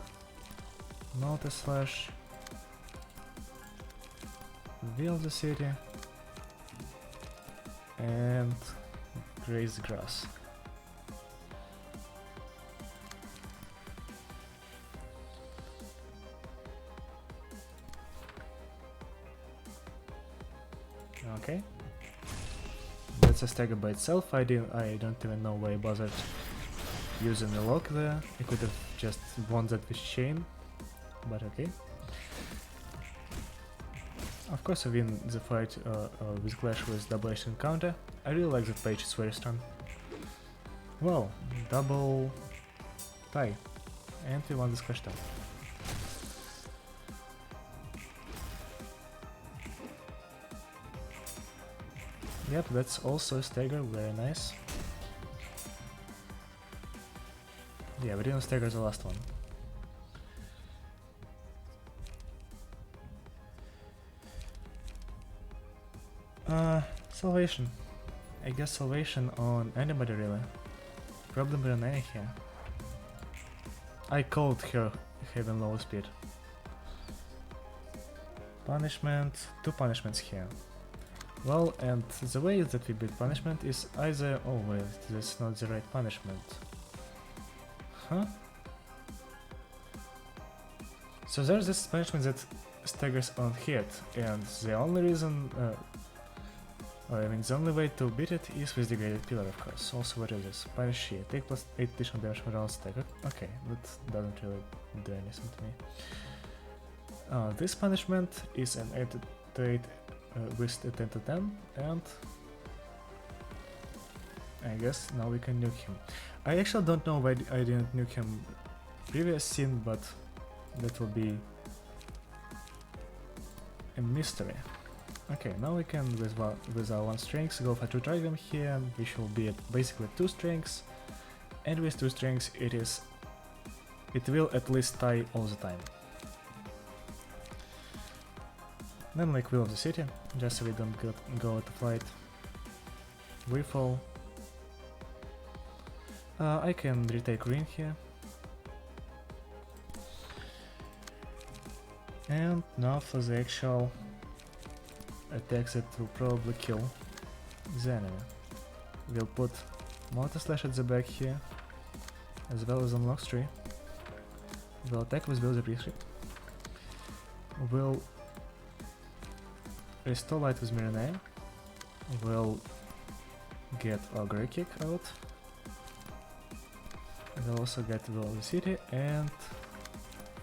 Multi-Slash, Build the City, and Graze Grass. Okay, that's a stagger by itself. I don't even know why I bothered using the lock there. I could have just won that with chain, but okay. Of course I win the fight with Clash with double action counter. I really like that page, it's very strong. Well, double tie, and we won this Clash time. Yep, that's also a stagger, very nice. Yeah, we didn't stagger the last one. Salvation. I guess salvation on anybody really. Problem Renee here. I called her having low speed. Punishment, 2 punishments here. Well, and the way that we beat punishment is either... Oh wait, that's not the right punishment. Huh? So there's this punishment that staggers on hit, and the only reason... the only way to beat it is with Degraded Pillar, of course. Also, what is this? Punish here. Take plus 8 additional damage from round stagger. Okay, that doesn't really do anything to me. This punishment is an 8 to 8 with a 10 to 10, and I guess now we can nuke him. I actually don't know why I didn't nuke him previous scene, but that will be a mystery. Okay, now we can with our 1 strength go for 2 trigon here, which will be at basically 2 strengths, and with 2 strengths it will at least tie all the time. Then like Will of the City, just so we don't go out of flight. We fall. I can retake Ruin here. And now for the actual attacks that will probably kill the enemy. We'll put Multi-Slash at the back here, as well as Unlock Tree. We'll attack with Build the Priestry. We'll Restore Light with Miranea. We'll get Augury Kick out. We'll also get Will of the City, and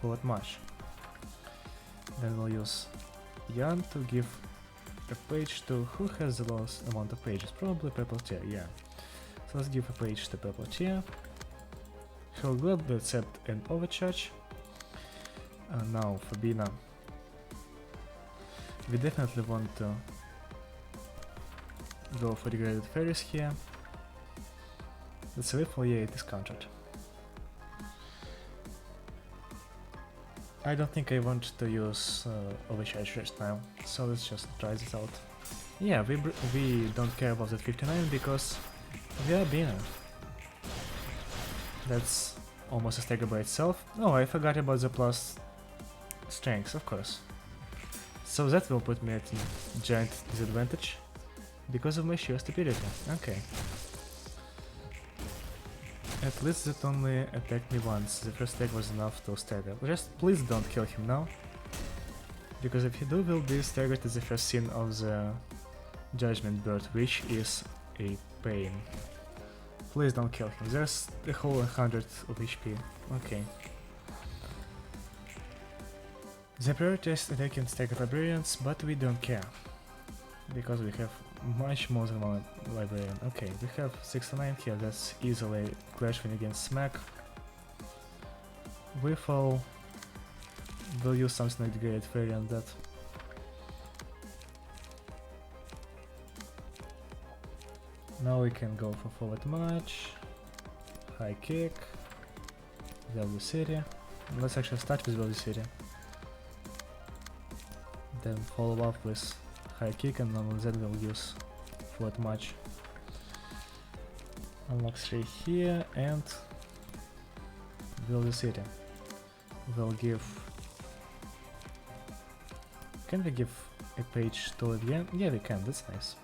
forward march. Then we'll use Jan to give a page to who has the lowest amount of pages, probably purple tier, yeah. So let's give a page to purple tier. He'll gladly accept an overcharge. Now for Binah, we definitely want to go for degraded fairies here. Let's riffle, yeah, it is countered. I don't think I want to use overcharge just now, so let's just try this out. Yeah, we don't care about that 59 because we are Binah. That's almost a stagger by itself. Oh, I forgot about the plus strength, of course. So that will put me at a giant disadvantage because of my sheer stupidity. Okay. At least that only attacked me once. The first attack was enough to stagger. Just please don't kill him now, because if you do, we'll be staggered at the first scene of the Judgment Bird, which is a pain. Please don't kill him. There's a whole 100 of HP. Okay. The priority is attacking staggered librarians, but we don't care, because we have much more than one librarian. Okay, we have 69 here, that's easily clash win against Smack. We fall. We'll use something like Degraded Fairy on that. Now we can go for forward march, high kick, Velvet City. Let's actually start with Velvet City. Then follow up with high kick, and then we'll use forward march. Unlock 3 here, and Velvet City. We'll give... Can we give a page to Olivia? Yeah, we can, that's nice.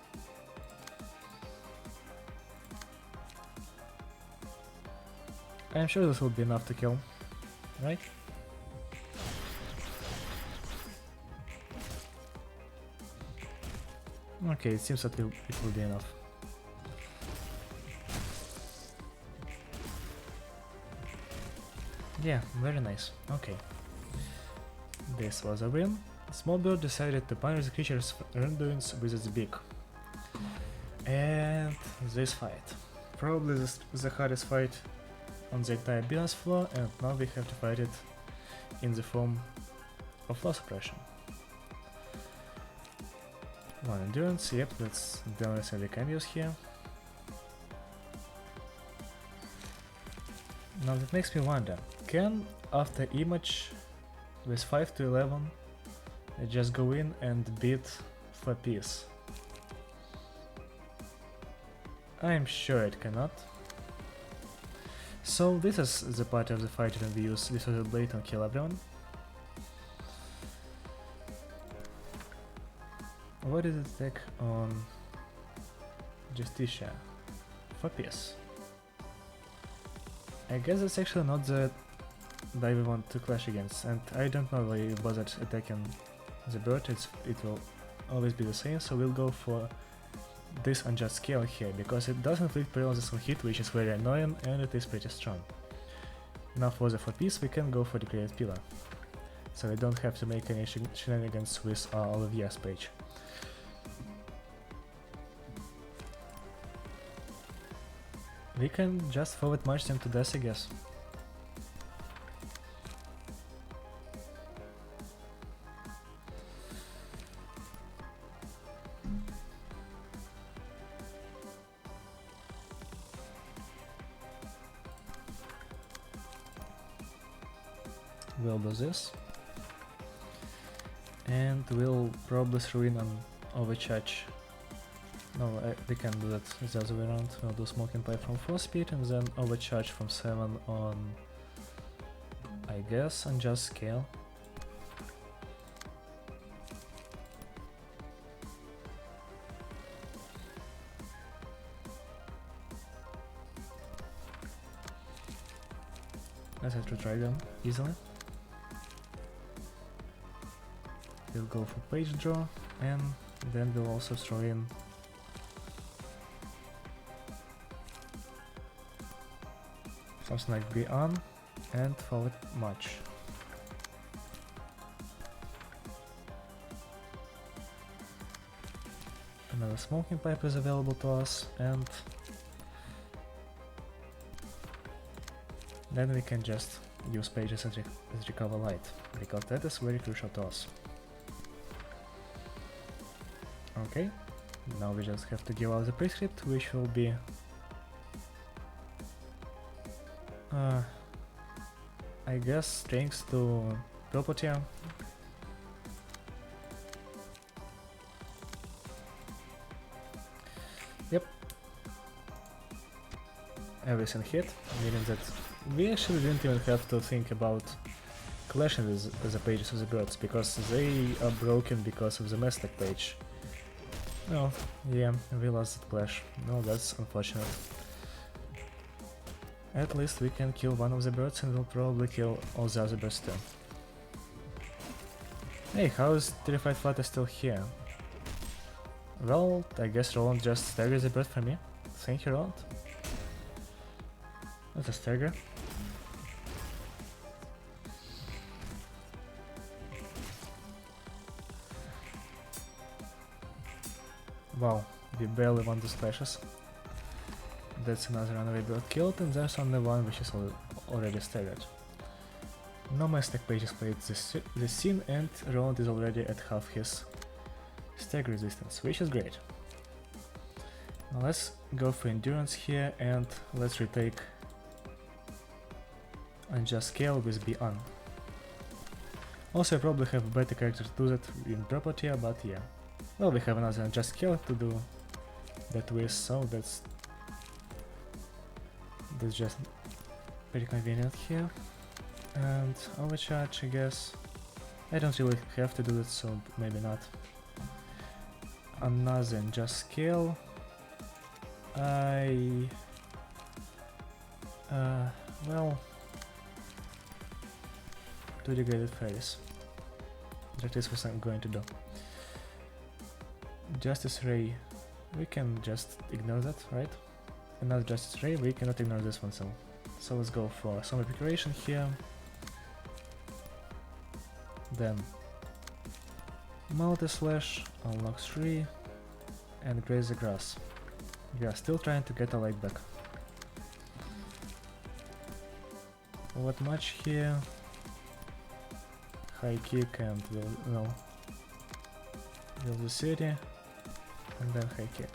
I'm sure this will be enough to kill, right? Okay, it seems that it will be enough. Yeah, very nice. Okay. This was a win. Smallbird decided to punish the creature's renderings with its beak. And this fight. Probably the hardest fight on the entire Binah's floor, and now we have to fight it in the form of floor suppression. One endurance, yep, that's the only thing we can use here. Now that makes me wonder, can after image with 5 to 11 I just go in and beat for peace? I'm sure it cannot. So this is the part of the fight when we use Distorted Blade and kill everyone. What is it attack on Justicia? For peace. I guess that's actually not the die we want to clash against, and I don't know why you bothered attacking the bird. It will always be the same, so we'll go for this unjust scale here, because it does inflict paralysis on hit, which is very annoying, and it is pretty strong. Now for the 4-piece we can go for the Created Pillar, so we don't have to make any shenanigans with Olivia's page. We can just forward march them to death, I guess. We'll do this, and we'll probably throw in an overcharge. No, we can do that the other way around. We'll do Smoking Pipe from 4 speed and then overcharge from 7 on, I guess, unjust scale. Let's have to try them easily. We'll go for page draw, and then we'll also throw in something like be on and forward march. smoking pipe is available to us, and then we can just use pages as recover light, because that is very crucial to us. Okay, now we just have to give out the prescript, which will be I guess strings to property. Yep. Everything hit, meaning that we actually didn't even have to think about clashing with the pages of the birds, because they are broken because of the Mestek page. Oh, yeah, we lost that clash. No, that's unfortunate. At least we can kill one of the birds and we'll probably kill all the other birds too. Hey, how is Terrified Flutter still here? Well, I guess Roland just staggered the bird for me. Thank you, Roland. That's a stagger. Wow, we barely won the splashes. That's another runaway bird killed, and there's only one which is already staggered. No Mestek pages played this scene, and Roland is already at half his stag resistance, which is great. Now let's go for endurance here, and let's retake Unjust Scale with B on. Also, I probably have a better character to do that in property, but yeah. Well, we have another Unjust Scale to do that with, so that's just pretty convenient here. And overcharge, I guess. I don't really have to do that, so maybe not. Another Unjust Scale. Well, two degraded fairies. That is what I'm going to do. Justice Ray, we can just ignore that, right? Another Justice Ray, we cannot ignore this one, so let's go for some epicuration here. Then Multi-Slash, unlock 3, and graze the grass. We are still trying to get a light back. What much here? High kick and will the city, and then high kick.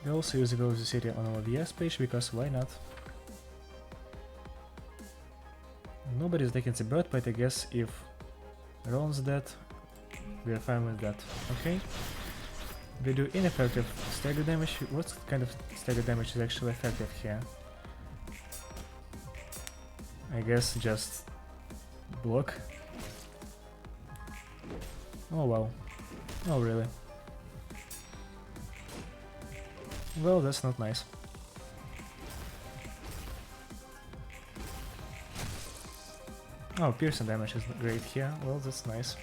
We also use the Will of the City on our VS page, because why not? Nobody's taking the bird, but I guess if Roland's dead, we're fine with that. Okay. We do ineffective stagger damage. What kind of stagger damage is actually effective here? I guess just block. Oh wow. Oh really? Well, that's not nice. Oh, piercing damage is great here. Well, that's nice.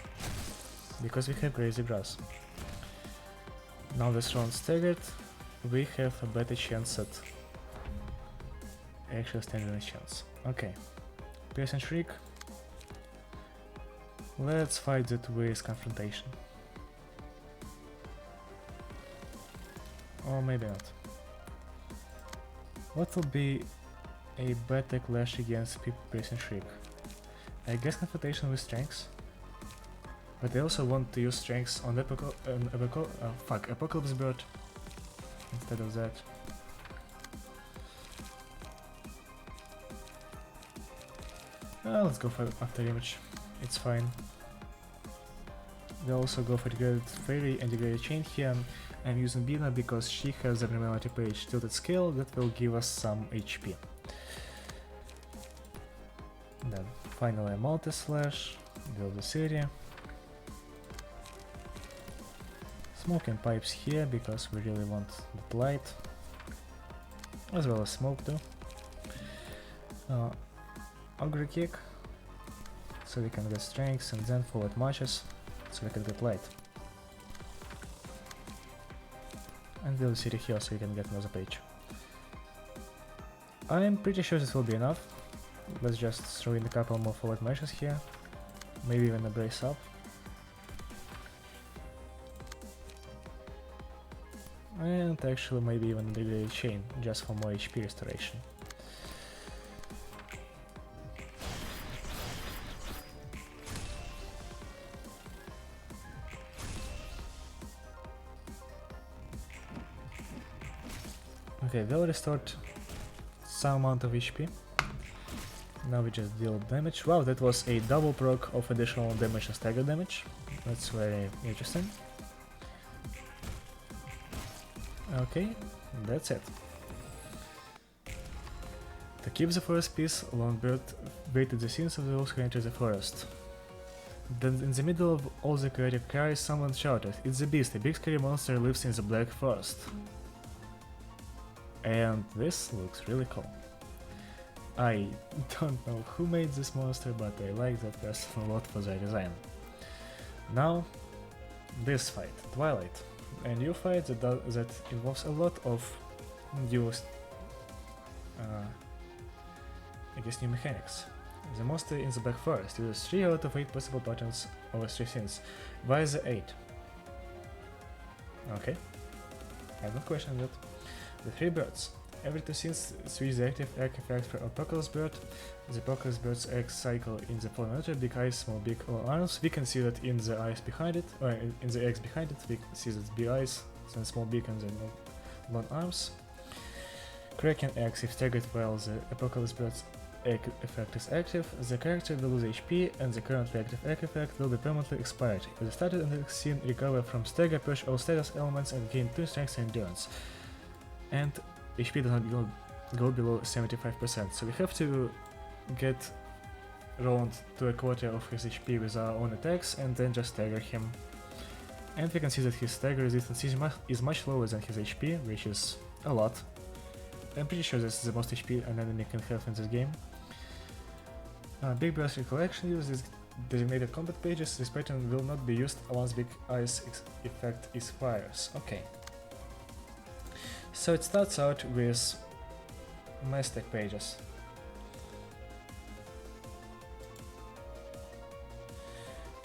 Because we have Crazy Grass. Now this round staggered, we have a better chance at actually standing a chance. Okay. Piercing Shriek. Let's fight it with Confrontation. Or maybe not. What will be a better clash against Piercing Shriek? I guess Confrontation with Strengths. But I also want to use Strengths on Apocalypse Bird instead of that. Let's go for After Image. It's fine. We also go for Degraded Fairy and Degraded Chain here. I'm using Binah because she has a Abnormality page Tilted Scale that will give us some HP. Then finally a Multi-Slash, build the city. Smoking pipes here because we really want that light. As well as smoke too. Ogre Kick, so we can get strengths, and then forward marches, so we can get light. And build the city here so we can get another page. I'm pretty sure this will be enough. Let's just throw in a couple more forward marches here. Maybe even a brace up. And actually maybe even the chain, just for more HP restoration. Okay, well restored some amount of HP. Now we just deal damage. Wow, that was a double proc of additional damage and stagger damage. That's very interesting. Okay, that's it. To keep the forest peace, Longbeard waited the scenes of those who enter the forest. Then in the middle of all the chaotic cries, someone shouted, "It's the beast, a big scary monster lives in the black forest." And this looks really cool. I don't know who made this monster, but I like that person a lot for their design. Now, this fight, Twilight. A new fight that involves a lot of new, I guess, new mechanics. The monster in the Black Forest uses 3 out of 8 possible patterns over 3 scenes. Why is the 8? Okay, I don't question that. The 3 birds. Every 2 scenes switch the active egg effect for Apocalypse Bird. The Apocalypse Bird's egg cycle in the following order: big eyes, small beak, all arms. We can see that in the eyes behind it, or in the eggs behind it, we see that big eyes, then small beak, and then long arms. Cracking eggs if staggered while the Apocalypse Bird's egg effect is active. The character will lose HP, and the currently active egg effect will be permanently expired. If the starter in the scene recover from stagger, purge all status elements and gain 2 strength and endurance. And HP does not go below 75%, so we have to get around to a quarter of his HP with our own attacks and then just stagger him. And we can see that his stagger resistance is much lower than his HP, which is a lot. I'm pretty sure this is the most HP an enemy can have in this game. Big Brass Recollection uses designated combat pages. This pattern will not be used once Big Eyes effect expires. Okay. So it starts out with Mistake pages.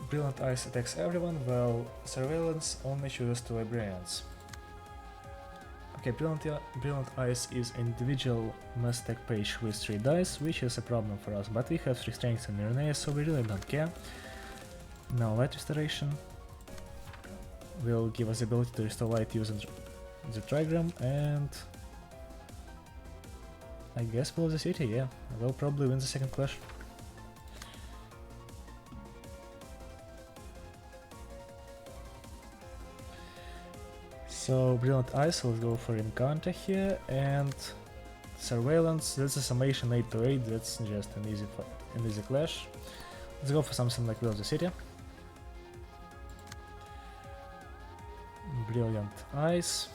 Brilliant Eyes attacks everyone, while Surveillance only chooses 2 librarians. Okay, Brilliant Eyes is an individual Mistake page with 3 dice, which is a problem for us, but we have 3 strengths in Ruina, so we really don't care. Now Light Restoration will give us the ability to restore light using the trigram, and I guess we'll the city, yeah. We'll probably win the second clash. So Brilliant Eyes will go for Encounter here, and Surveillance, that's a summation 8 to 8, that's just an easy clash. Let's go for something like Will of the City. Brilliant Eyes.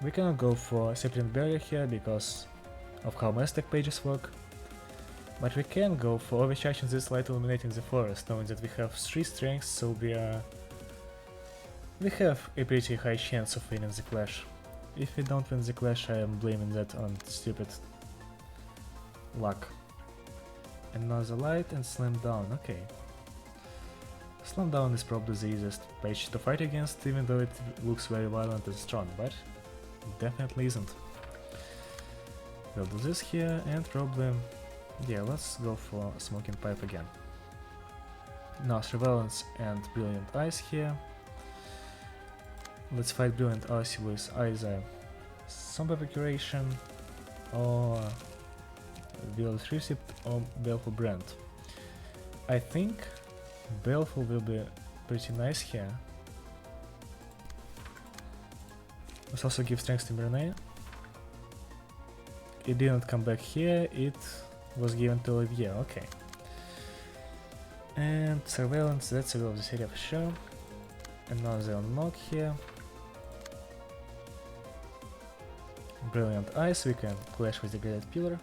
We cannot go for Sapling Barrier here because of how Mistake pages work, but we can go for overcharging this light illuminating the forest, knowing that we have 3 strengths, so we have a pretty high chance of winning the clash. If we don't win the clash, I am blaming that on stupid luck. Another light and Slam Down, okay. Slam Down is probably the easiest page to fight against, even though it looks very violent and strong, but definitely isn't. We'll do this here and probably, yeah, let's go for Smoking Pipe again. Now Surveillance and Brilliant Eyes here. Let's fight Brilliant Eyes with either Somber Evacuation or Village Receipt or Baleful Brand. I think Baleful will be pretty nice here. Let's also give strength to Mirnea. It didn't come back here, it was given to Olivier, okay. And Surveillance, that's a Will of the City for sure. Another unlock here. Brilliant Eyes, we can clash with the Graded Pillar.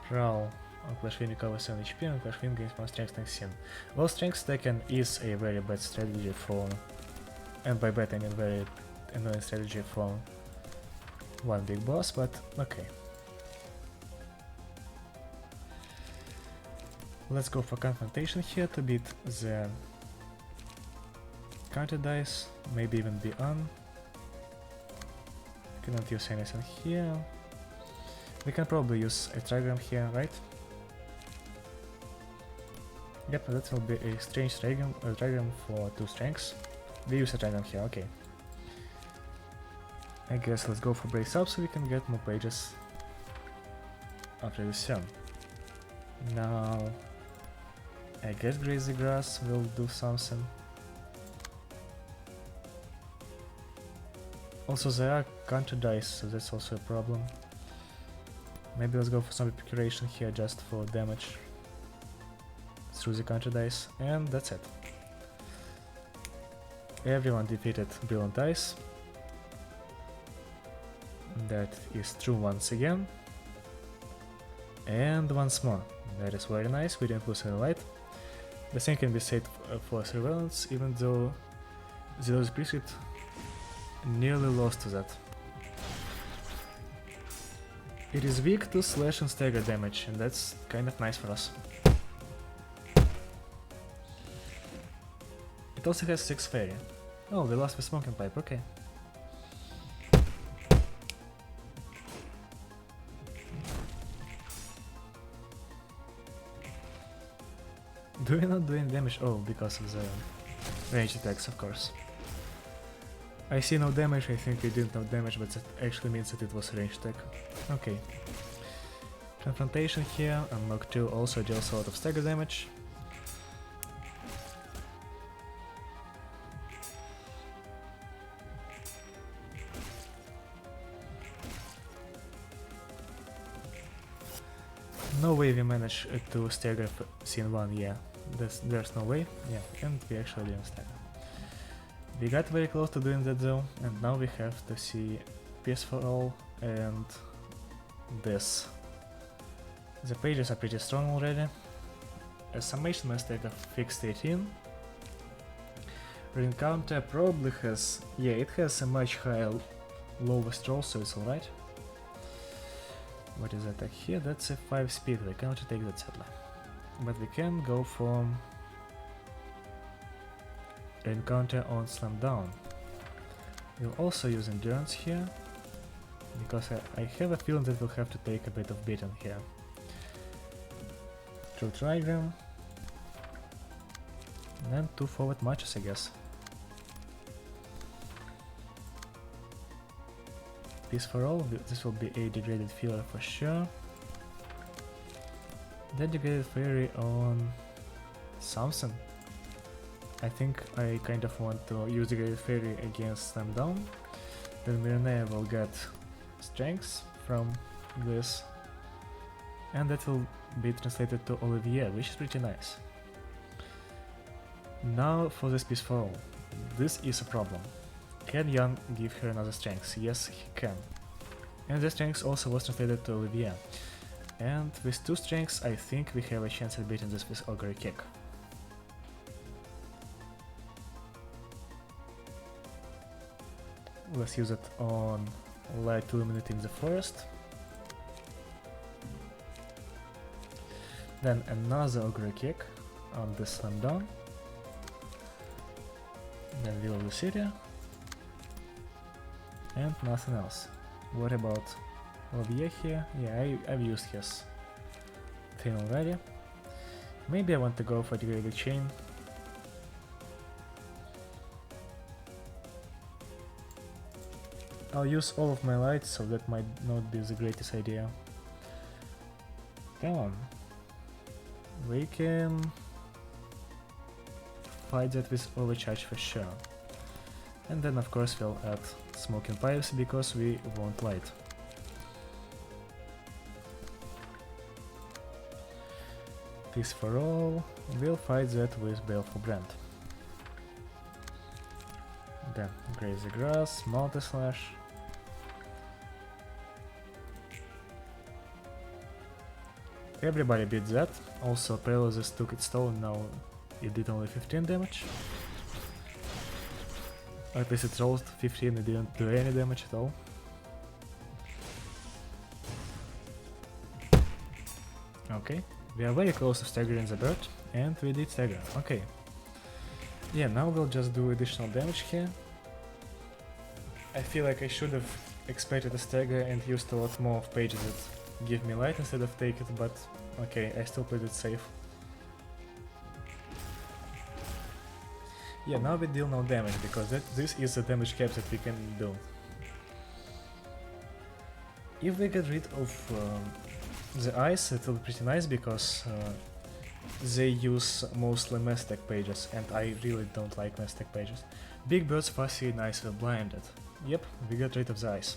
Prowl, on Clash Win recovers 7 HP and Clash Win gains 1 strength next scene. Well, strength stacking is a very bad strategy for, and by bad I mean very annoying strategy for one big boss, but okay. Let's go for Confrontation here to beat the counter dice, maybe even be on. Cannot use anything here. We can probably use a trigram here, right? Yep, that will be a strange trigram for 2 strengths. We use a trigram here, okay. I guess let's go for brace up so we can get more pages after this turn. Now, I guess graze the grass will do something. Also, there are counter dice, so that's also a problem. Maybe let's go for some epicuration here just for damage through the counter dice, and that's it. Everyone defeated Brilliant Dice. That is true once again. And once more. That is very nice, we didn't lose any light. The same can be said for Surveillance, even though Zealous Priesthood nearly lost to that. It is weak to slash and stagger damage, and that's kind of nice for us. It also has 6 fairy. Oh, we lost with Smoking Pipe, okay. Do we not do any damage? Oh, because of the ranged attacks, of course. I see no damage, I think we didn't know damage, but that actually means that it was a ranged attack. Okay. Confrontation here, unlock 2 also deals a lot of stagger damage. No way we managed to stagger scene 1, yeah. There's no way, yeah, and we actually didn't stagger. We got very close to doing that though, and now we have to see Peace for All and this. The pages are pretty strong already. A summation must take a fixed 18. Reencounter probably has, yeah, it has a much higher lowest roll, so it's alright. What is attack here? That's a 5 speed, we cannot take that sadly. But we can go for encounter on Slam Down. We'll also use Endurance here, because I have a feeling that we'll have to take a bit of beating here. True Trigram. And 2 forward marches, I guess. Peace for All, this will be a degraded filler for sure. Then degraded fairy on something. I think I kind of want to use degraded fairy against Slam Down. Then Mirnea will get strengths from this. And that will be translated to Olivier, which is pretty nice. Now for this Peace for All. This is a problem. Can Jan give her another strength? Yes, he can. And the strength also was translated to Olivier. And with 2 strengths, I think we have a chance at beating this with Augury Kick. Let's use it on Light Illuminating the Forest. Then another Augury Kick on this Slam Down. Then Will of Lucidia. And nothing else. What about Olivier here? Yeah, I've used his thing already. Maybe I want to go for Degraded Chain. I'll use all of my lights, so that might not be the greatest idea. Come on. We can fight that with Overcharge for sure. And then of course we'll add Smoking Pipes because we want light. Peace for All, we'll fight that with Baleful Brand. Then Graze the Grass, Multi-Slash. Everybody beat that. Also Paralysis took its toll, now it did only 15 damage. Or at least it rolled 15, it didn't do any damage at all. Okay, we are very close to staggering the bird, and we did stagger, okay. Yeah, now we'll just do additional damage here. I feel like I should have expected a stagger and used a lot more of pages that give me light instead of take it, but okay, I still played it safe. Yeah, now we deal no damage, because this is the damage cap that we can do. If we get rid of the ice, it will be pretty nice, because they use mostly Mestec pages, and I really don't like Mestec pages. Big birds, fussy, and ice were blinded. Yep, we got rid of the ice.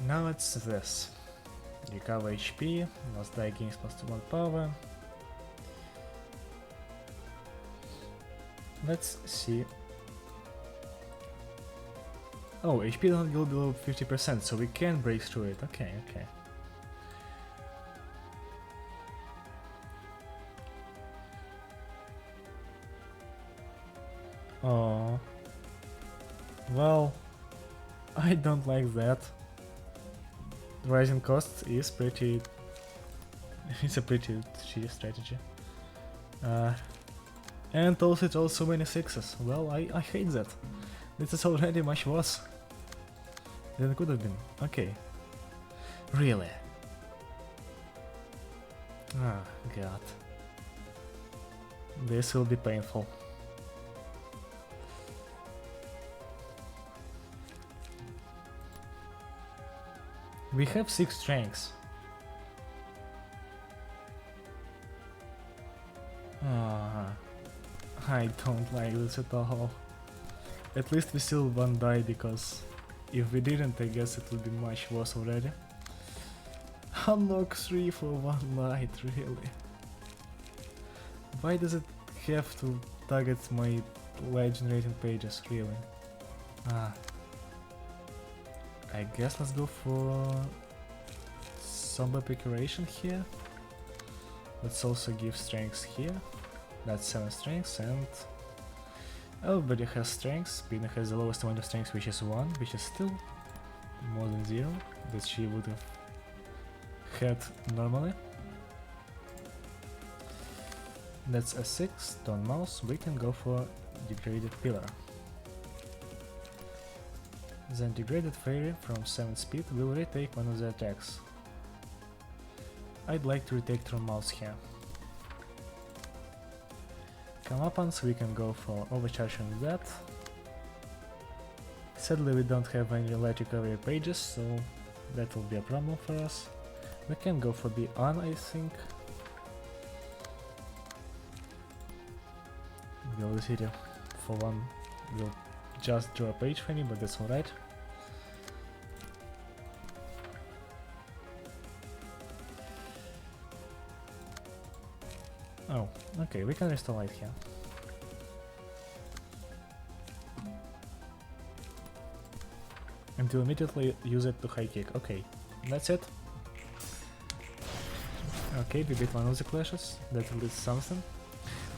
Now it's this. Recover HP, last die gains +1 power. Let's see. Oh, HP don't go below 50%, so we can break through it. Okay, okay. Oh. Well, I don't like that. Rising costs is pretty... it's a pretty shitty strategy. And also it rolls so many 6s. Well, I hate that. This is already much worse than it could have been. Okay. Really? Ah, god. This will be painful. We have 6 strengths. I don't like this at all. At least we still won't die, because if we didn't, I guess it would be much worse already. Unlock 3 for 1 night, really? Why does it have to target my light generating pages, really? I guess let's go for Somber Procuration here. Let's also give strengths here. That's 7 strengths, and everybody has strengths. Binah has the lowest amount of strengths, which is 1, which is still more than 0 that she would have had normally. That's a 6, Stone Mouse. We can go for Degraded Pillar. Then Degraded Fairy from 7 speed will retake one of the attacks. I'd like to retake Stone Mouse here. Comeuppance, we can go for overcharging that. Sadly, we don't have any light recovery pages, so that will be a problem for us. We can go for the on, I think. Velocity for 1 will just draw a page for me, but that's alright. Oh, okay, we can restore light here. And to immediately use it to high kick. Okay, that's it. Okay, we beat one of the clashes, that is something.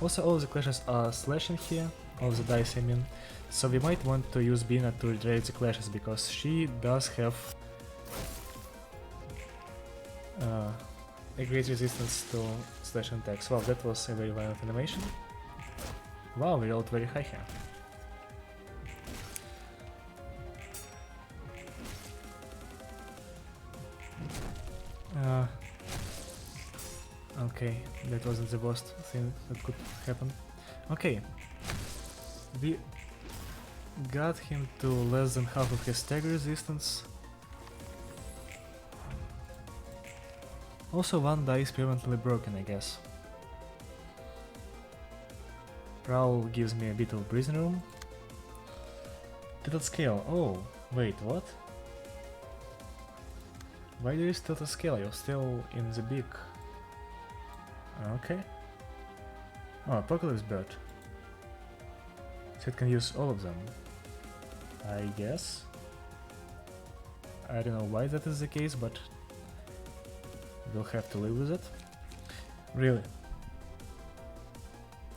Also, all of the clashes are slashing here, all of the dice I mean, so we might want to use Binah to redirect the clashes, because she does have a great resistance to slash attacks. Wow, that was a very violent animation. Wow, we rolled very high here. Okay, that wasn't the worst thing that could happen. Okay, we got him to less than half of his stagger resistance. Also, 1 die is permanently broken, I guess. Prowl gives me a bit of breathing room. Tilted scale. Oh, wait, what? Why do you still tilted scale? You're still in the Beak. Okay. Oh, Apocalypse Bird. So it can use all of them, I guess. I don't know why that is the case, but we'll have to live with it. Really.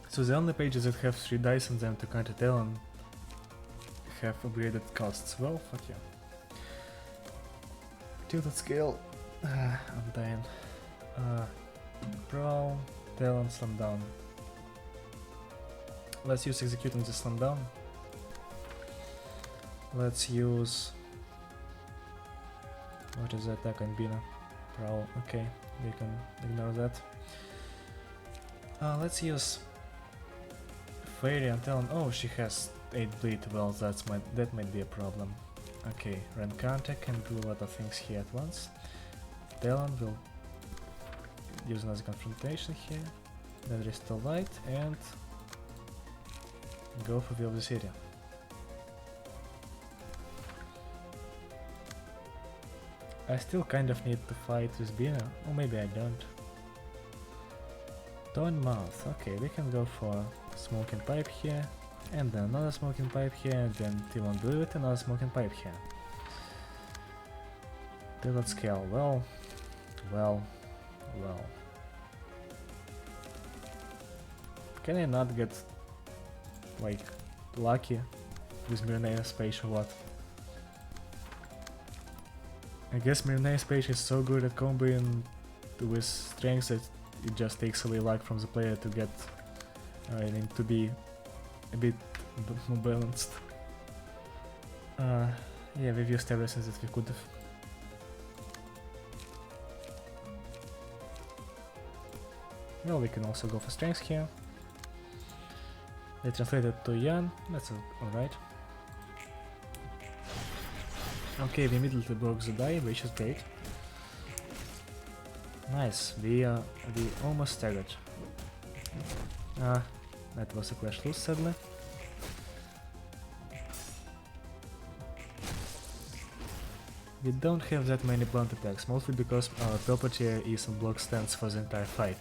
So the only pages that have 3 dice on them to counter Talon have upgraded costs. Well, fuck yeah. Tilted scale. I'm dying. Prowl, Talon, Slam Down. Let's use executing the slam down. Let's use... What is the attack on Binah? Prowl. Okay, we can ignore that. Let's use Fairy and Talon. Oh, she has 8 bleed. Well, that might be a problem. Okay, run counter can do a lot of things here at once. Talon will use another confrontation here. Then restore light and go for Will of the City. I still kind of need to fight with Binah, or maybe I don't. Dawn Mouth, okay, we can go for Smoking Pipe here, and then another Smoking Pipe here, and then Timon Blue with another Smoking Pipe here. Pilot Scale, well. Can I not get, like, lucky with Mirnea's page or what? I guess Mirnea's page is so good at comboing with strengths that it just takes away luck from the player to get to be a bit more balanced. Yeah, we've used everything that we could have. Well, we can also go for strength here. They translated to Yan, that's alright. Okay, we immediately broke the die, which is great. Nice, we almost staggered. That was a clash loose, sadly. We don't have that many blunt attacks, mostly because our property is on block stance for the entire fight.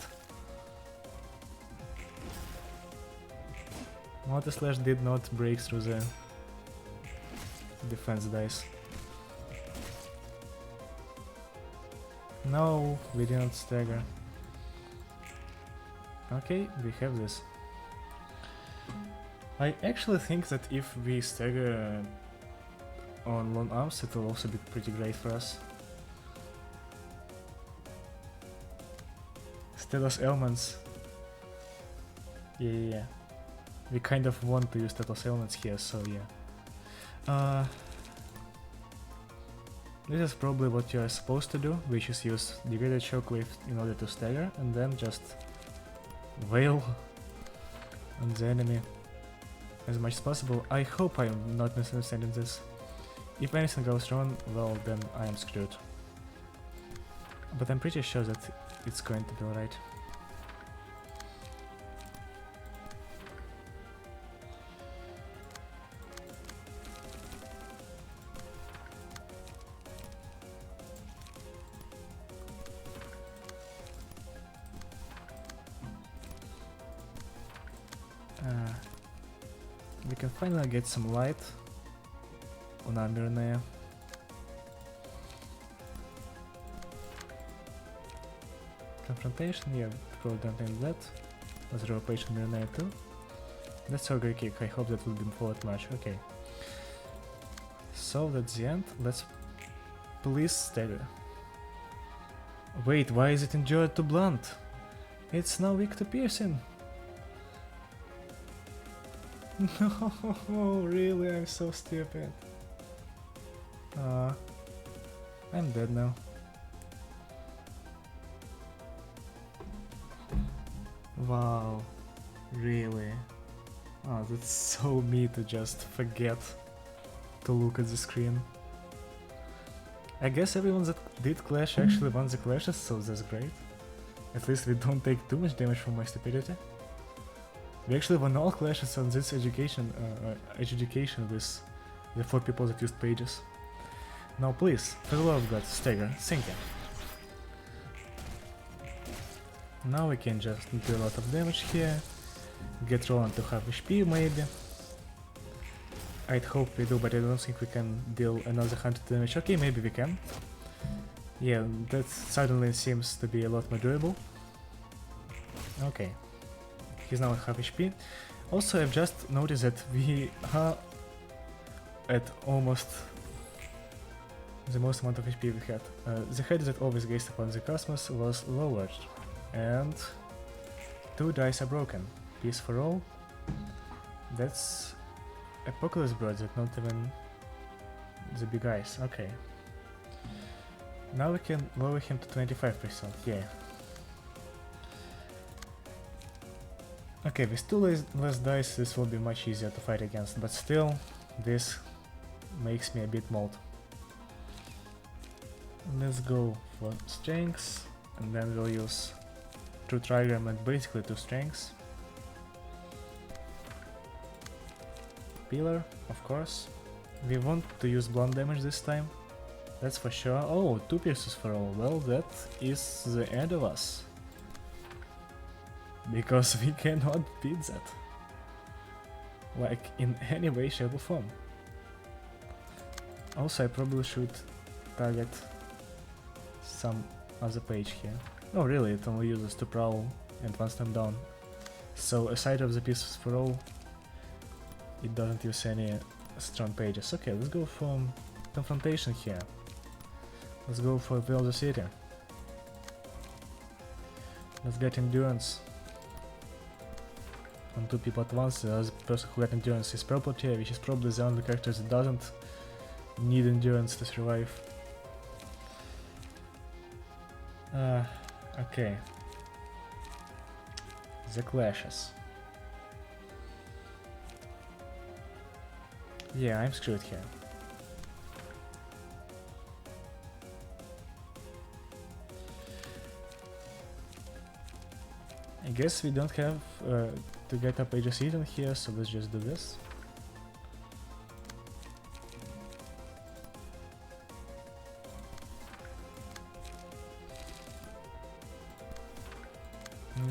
Multi Slash did not break through the defense dice. No, we didn't stagger. Okay, we have this. I actually think that if we stagger on long arms, it will also be pretty great for us. Status elements. Yeah. We kind of want to use status elements here, so yeah. This is probably what you are supposed to do, which is use Degraded Shockwave in order to stagger, and then just wail on the enemy as much as possible. I hope I am not misunderstanding this. If anything goes wrong, well, then I am screwed. But I'm pretty sure that it's going to be alright. We can finally get some light on our Mirnea. Confrontation, yeah, probably don't need that. Let's roll page on Mirnea too. That's Ogre Kick, I hope that will be forward much, okay. So that's the end, let's please stagger. Wait, why is it endured to blunt? It's now weak to piercing. No, really, I'm so stupid. I'm dead now. Wow, really? Oh, that's so me to just forget to look at the screen. I guess everyone that did clash actually won the clashes, so that's great. At least we don't take too much damage from my stupidity. We actually won all clashes on this adjudication with the 4 people that used pages. Now please, for the love of God, stagger, thank you. Now we can just do a lot of damage here, get Roland to half HP maybe. I'd hope we do, but I don't think we can deal another 100 damage. Okay, maybe we can. Yeah, that suddenly seems to be a lot more doable. Okay. He's now at half HP. Also, I've just noticed that we are at almost the most amount of HP we had. The head that always gazed upon the cosmos was lowered, and 2 dice are broken. Peace for all. That's Apocalypse birds, that not even the big eyes. Okay. Now we can lower him to 25%, yeah. Okay, with two less dice this will be much easier to fight against, but still, this makes me a bit mauled. Let's go for strengths, and then we'll use two trigram and basically two strengths. Pillar, of course. We want to use blunt damage this time, that's for sure. Oh, 2 pierces for all. Well, that is the end of us. Because we cannot beat that. Like, in any way, shape or form. Also, I probably should target some other page here. Oh, really? It only uses 2 prowl and 1 slam down. So, aside of the pieces for all, it doesn't use any strong pages. Okay, let's go for confrontation here. Let's go for Build the City. Let's get endurance on 2 people at once. The other person who got endurance is purple tier, which is probably the only character that doesn't need endurance to survive. Okay. The clashes. Yeah, I'm screwed here. I guess we don't have to get our pages eaten here, so let's just do this.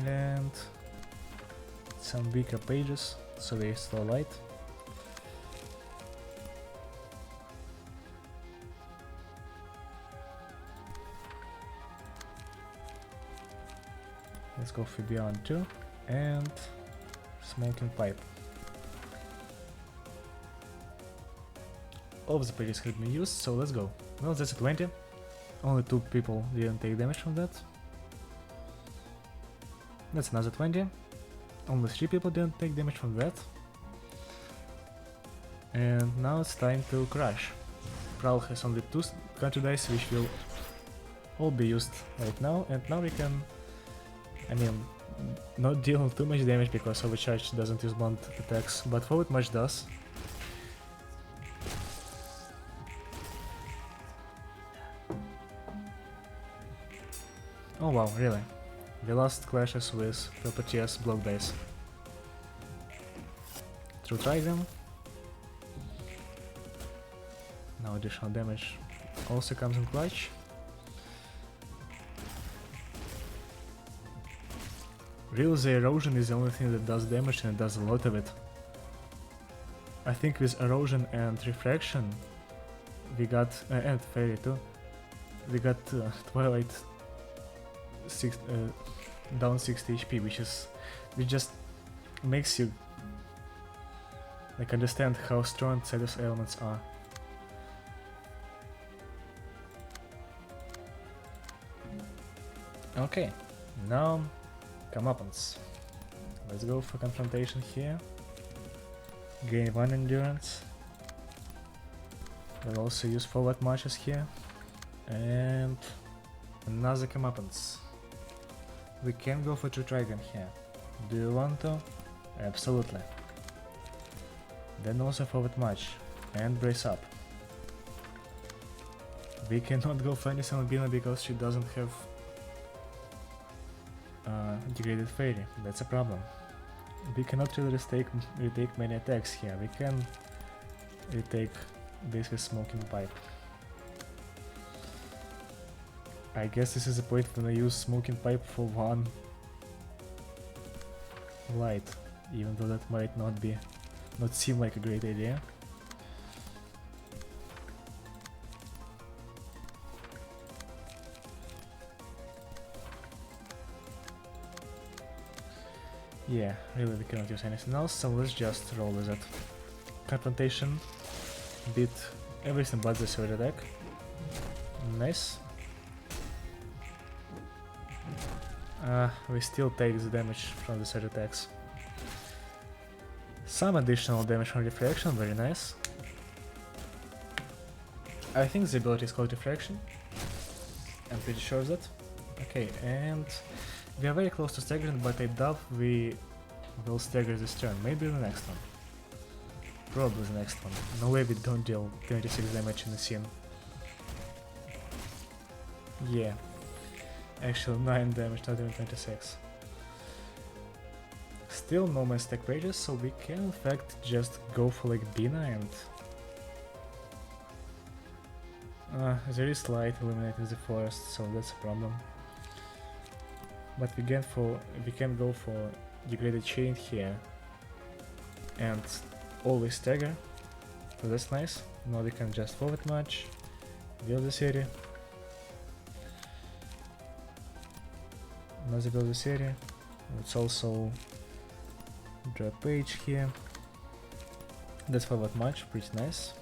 And some weaker pages, so they still light. Let's go for Beyond 2 and Smoking Pipe. All of the pages have been used, so let's go. Well, that's a 20. Only 2 people didn't take damage from that. That's another 20. Only 3 people didn't take damage from that. And now it's time to crush. Prowl has only 2 country dice, which will all be used right now, and now we can, I mean, not deal too much damage because Overcharge doesn't use blunt attacks, but Forward March does. Oh wow, really? We lost clashes with Properties block dice. Through Trigram. Now additional damage also comes in clutch. Really, the erosion is the only thing that does damage, and it does a lot of it. I think with erosion and refraction we got, and fairy too, we got Twilight down 60 HP, which just makes you like understand how strong Cetus elements are. Okay, now comeuppance. Let's go for confrontation here. Gain 1 endurance. We'll also use forward marches here. And another comeuppance. We can go for 2 Trigon here. Do you want to? Absolutely. Then also forward march. And brace up. We cannot go for any Binah because she doesn't have degraded fairy. That's a problem. We cannot really retake many attacks here. We can retake this with Smoking Pipe. I guess this is the point when I use Smoking Pipe for 1 light, even though that might not seem like a great idea. Yeah, really we cannot use anything else, so let's just roll with it. Confrontation beat everything but the sword attack. Nice. We still take the damage from the sword attacks. Some additional damage from refraction, very nice. I think the ability is called refraction. I'm pretty sure of that. Okay, and we are very close to staggering, but I doubt we will stagger this turn. Maybe the next one. Probably the next one. No way we don't deal 26 damage in the scene. Yeah. Actually 9 damage, not even 26. Still no more stack pages, so we can in fact just go for like Binah and... there is light illuminating the forest, so that's a problem. But we can go for degraded chain here and always stagger, so that's nice. Now we can just forward march, build this area, another build this area. Let's also draw a page here. That's forward march, pretty nice.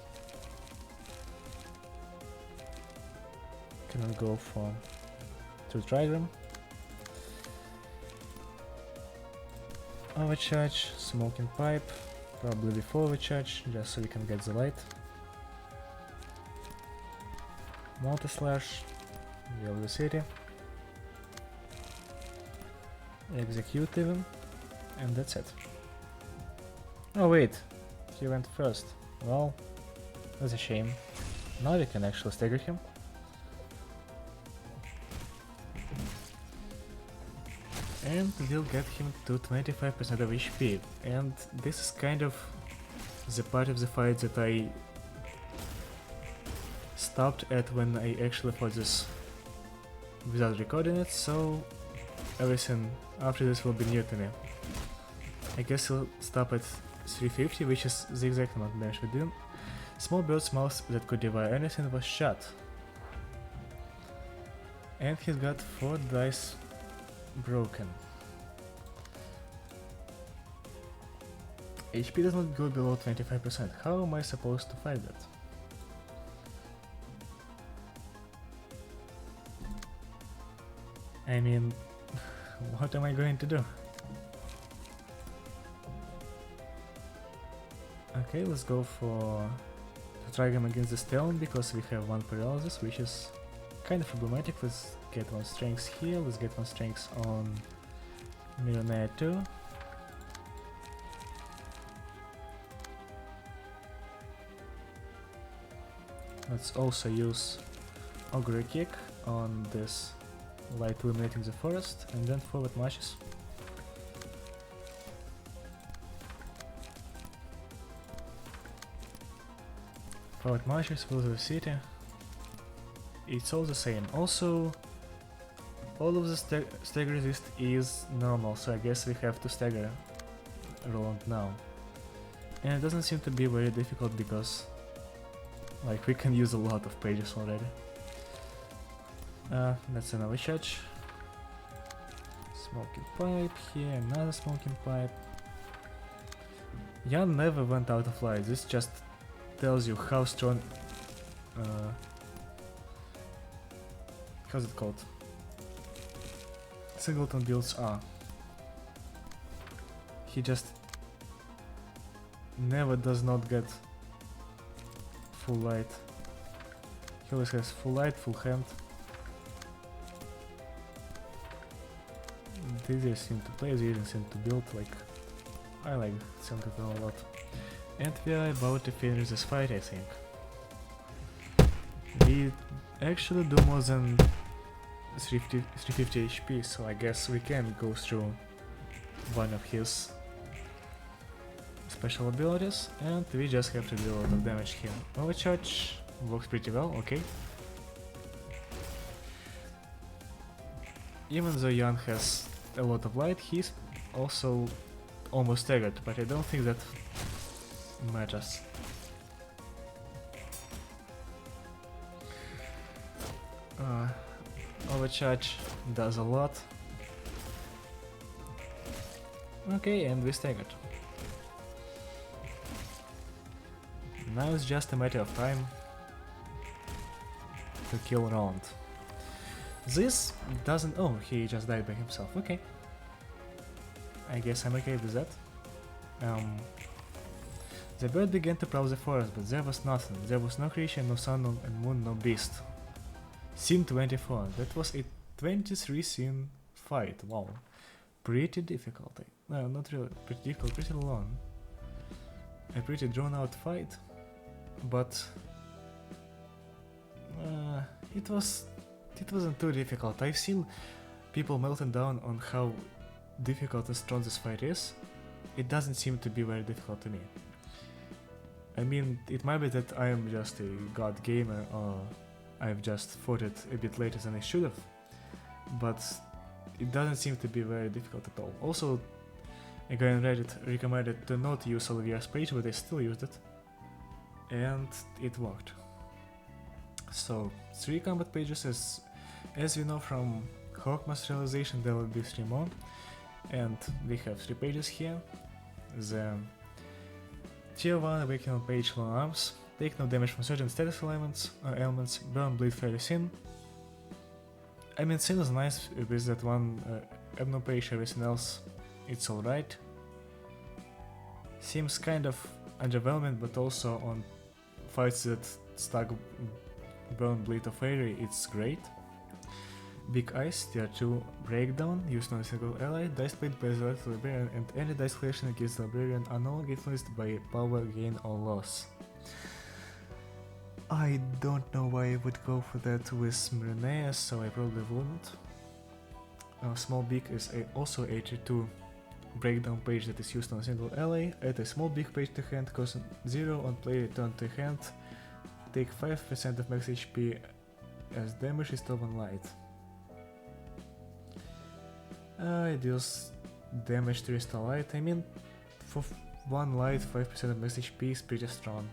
Can go for to trigram. Overcharge, smoking pipe, probably before overcharge, just so we can get the light. Multi-slash, build the city. Execute even, and that's it. Oh wait, he went first. Well, that's a shame. Now we can actually stagger him. And we'll get him to 25% of HP, and this is kind of the part of the fight that I stopped at when I actually fought this without recording it, so everything after this will be new to me. I guess he'll stop at 350, which is the exact amount of damage we do. Small bird's mouth that could devour anything was shut. And he's got 4 dice broken. HP does not go below 25%. How am I supposed to fight that? I mean, what am I going to do? Okay, let's go for to try him against the stone because we have 1 paralysis, which is kind of problematic. Let's get 1 strength here, let's get 1 strength on Millionaire too. Let's also use Augury Kick on this light illuminating the forest, and then forward marches. Forward marches, will the city. It's all the same. Also, all of the stagger resist is normal, so I guess we have to stagger Roland now. And it doesn't seem to be very difficult because like we can use a lot of pages already. That's another charge. Smoking pipe here, another smoking pipe. Jan never went out of light. This just tells you how strong how's it called? Singleton builds are. He just never does not get full light. He always has full light, full hand. It's easier seem to play, it's easier seem to build, like I like Singleton a lot. And we are about to finish this fight, I think. We actually do more than 350 HP, so I guess we can go through one of his special abilities, and we just have to do a lot of damage here. Overcharge works pretty well, okay. Even though Jan has a lot of light, he's also almost staggered, but I don't think that matters. Overcharge does a lot. Okay, and we staggered. Now it's just a matter of time to kill Roland. This doesn't... oh, he just died by himself, okay. I guess I'm okay with that. The bird began to prowl the forest, but there was nothing. There was no creature, no sun, no and moon, no beast. Scene 24. That was a 23 scene fight. Wow. Pretty difficult. No, not really. Pretty difficult, pretty long. A pretty drawn out fight. But it wasn't too difficult. I've seen people melting down on how difficult and strong this fight is. It doesn't seem to be very difficult to me. I mean, it might be that I am just a god gamer or I've just fought it a bit later than I should have, but it doesn't seem to be very difficult at all. Also, a guy on Reddit recommended to not use Olivia's page, but I still used it, and it worked. So, 3 combat pages, as we know from Hawkman's realization, there will be 3 more, and we have 3 pages here. The Tier 1 Awakening page, Long Arms. Take no damage from certain status elements, burn, bleed fairly thin. I mean, thin is nice with that one Abno page, everything else it's alright. Seems kind of underwhelming, but also on fights that stack burn, bleed or fairy, it's great. Big Ice, Tier 2 Breakdown, used on a single ally, dice played by the librarian, and any dice collection against the librarian are no longer influenced by power gain or loss. I don't know why I would go for that with Mrenea, so I probably wouldn't. Small Beak is also a Tier 2 Breakdown page that is used on a single ally. Add a Small Beak page to hand, cost 0 on play, return to hand. Take 5% of max HP as damage is to 1 light. It deals damage to restore light. I mean, for 1 light, 5% of max HP is pretty strong.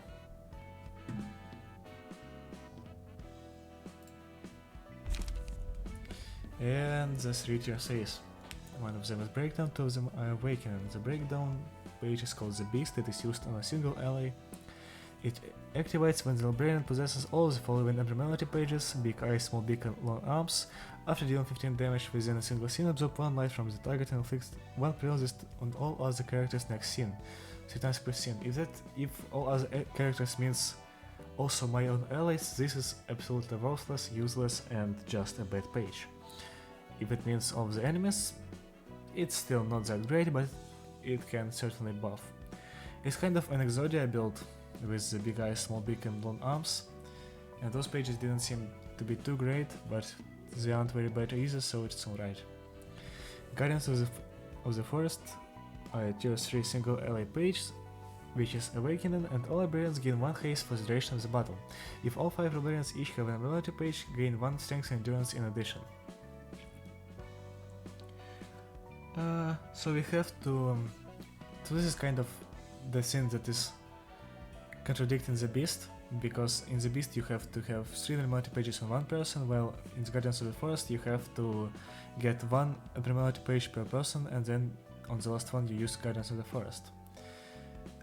And the 3 tier says. One of them is Breakdown, 2 of them are Awakening. The Breakdown page is called the Beast, that is used on a single ally. It activates when the librarian possesses all of the following abnormality pages: Big Eyes, Small Beak and Long Arms. After dealing 15 damage within a single scene, absorb 1 light from the target and inflict 1 paralysis on all other characters next scene, 3 times per scene. If all other characters means also my own allies, this is absolutely worthless, useless and just a bad page. If it means all of the enemies, it's still not that great, but it can certainly buff. It's kind of an Exodia build with the Big Eyes, Small Beak and Long Arms, and those pages didn't seem to be too great, but they aren't very bad either, so it's alright. Guardians of the Forest are a Tier 3 single ally page, which is Awakening, and all librarians gain 1 haste for the duration of the battle. If all 5 librarians each have an ability page, gain 1 strength and endurance in addition. So we have to... so this is kind of the thing that is contradicting the Beast, because in the Beast you have to have 3 abnormality pages on 1 person, while in the Guardians of the Forest you have to get 1 abnormality page per person, and then on the last one you use Guardians of the Forest.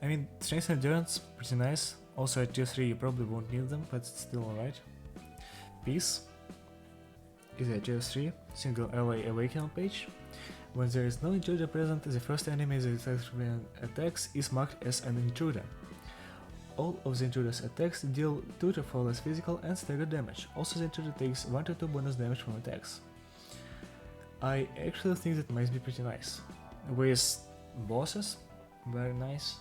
I mean, strength and endurance, pretty nice. Also at Tier 3 you probably won't need them, but it's still alright. Peace is a Tier 3 single ally Awakening page. When there is no intruder present, the first enemy that attacks is marked as an intruder. All of the intruder's attacks deal 2 to 4 less physical and staggered damage. Also, the intruder takes 1 to 2 bonus damage from attacks. I actually think that might be pretty nice. With bosses, very nice.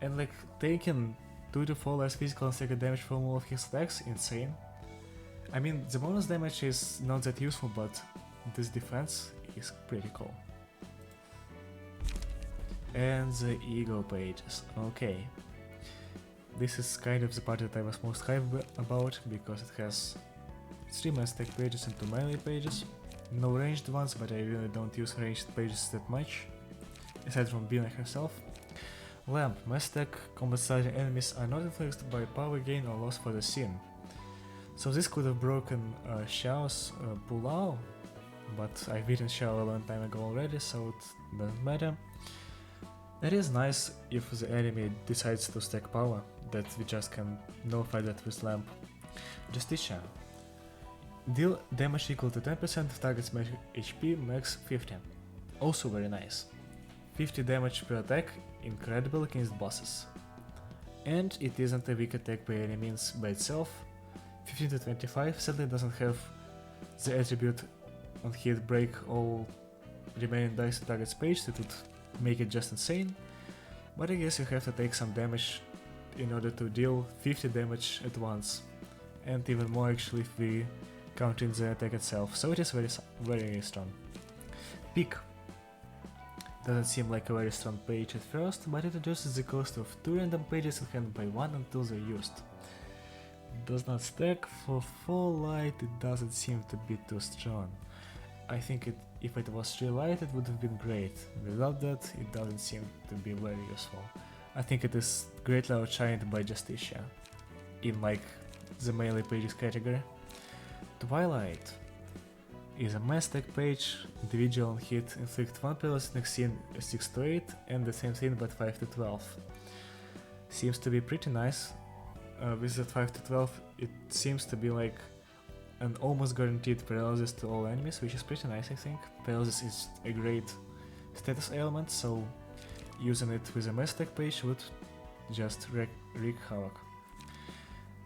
And like taking 2 to 4 less physical and staggered damage from all of his attacks, insane. I mean, the bonus damage is not that useful, but this defense is pretty cool. And the ego pages, okay. This is kind of the part that I was most hyped about, because it has 3 mass tech pages and 2 melee pages. No ranged ones, but I really don't use ranged pages that much, aside from Binah herself. Lamp, mass tech, combat starting enemies are not influenced by power gain or loss for the scene. So this could have broken Xiao's pull-out, but I've beaten Xiao a long time ago already, so it doesn't matter. It is nice if the enemy decides to stack power, that we just can nullify that with Lamp. Justicia. Deal damage equal to 10% of target's max HP, max 50. Also very nice. 50 damage per attack, incredible against bosses. And it isn't a weak attack by any means by itself. 15 to 25 sadly doesn't have the attribute on hit break all remaining dice at target's page, that would make it just insane. But I guess you have to take some damage in order to deal 50 damage at once. And even more actually if we count in the attack itself, so it is very strong. Beak doesn't seem like a very strong page at first, but it reduces the cost of 2 random pages in hand by 1 until they're used. Does not stack. For full light it doesn't seem to be too strong. I think if it was 3 light it would have been great. Without that it doesn't seem to be very useful. I think it is greatly outshined by Justicia in like the melee pages category. Twilight is a mass stack page, individual on hit, inflict 1 paralysis next scene 6 to 8 and the same thing but 5 to 12. Seems to be pretty nice. With that 5 to 12 it seems to be like an almost guaranteed paralysis to all enemies, which is pretty nice I think. Paralysis is a great status element, so using it with a mass stack page would just wreak havoc.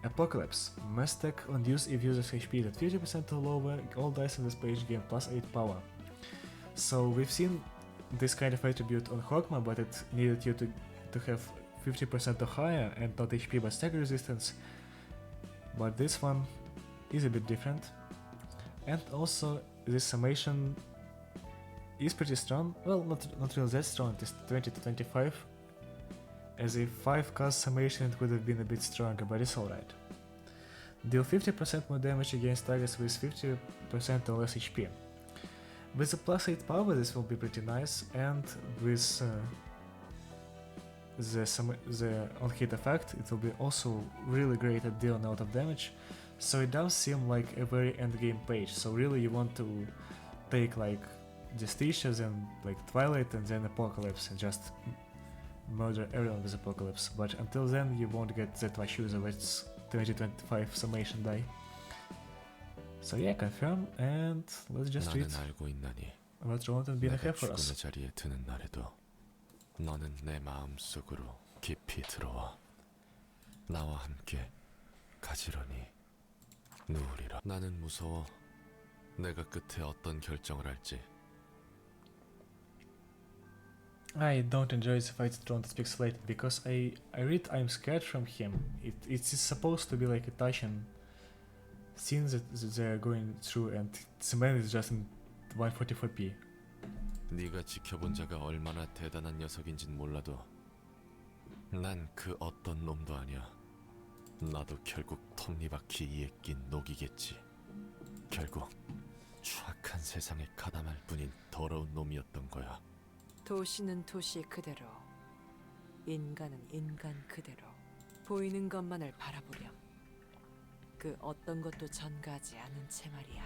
Apocalypse. Mass stack on use if user's HP is at 50% or lower, all dice on this page gain plus 8 power. So we've seen this kind of attribute on Hogma, but it needed you to have 50% or higher and not HP but stack resistance. But this one is a bit different. And also this summation is pretty strong. Well, not really that strong, it is 20 to 25. As a 5 cast summation it would have been a bit stronger, but it's alright. Deal 50% more damage against targets with 50% or less HP. With the plus 8 power this will be pretty nice, and with the on-hit effect it will be also really great at dealing a lot of damage. So it does seem like a very endgame page, so really you want to take like Justicia and like Twilight and then Apocalypse and just murder everyone with Apocalypse, but until then you won't get that much use of its 2025 summation die. So yeah, confirm, and let's just read 나는 알고 있나니 what Roland and Binah 내가 have for us. 죽음의 자리에 드는 날에도 너는 내 마음속으로 깊이 들어와 나와 함께 가지런히 누우리라. 나는 무서워 내가 끝에 어떤 결정을 할지. I don't enjoy the fight that Roland speaks late because I read I'm scared from him. It's supposed to be like a touching scene that they're going through, and the man is just in 144p. 네가 지켜본 자가 얼마나 대단한 녀석인진 몰라도 난 그 어떤 놈도 아니야. 나도 결국 톱니바퀴 이에 낀 녹이겠지. 결국 추악한 세상에 가담할 뿐인 더러운 놈이었던 거야. 도시는 도시 그대로, 인간은 인간 그대로. 보이는 것만을 바라보렴. 그 어떤 것도 전가하지 않은 채 말이야.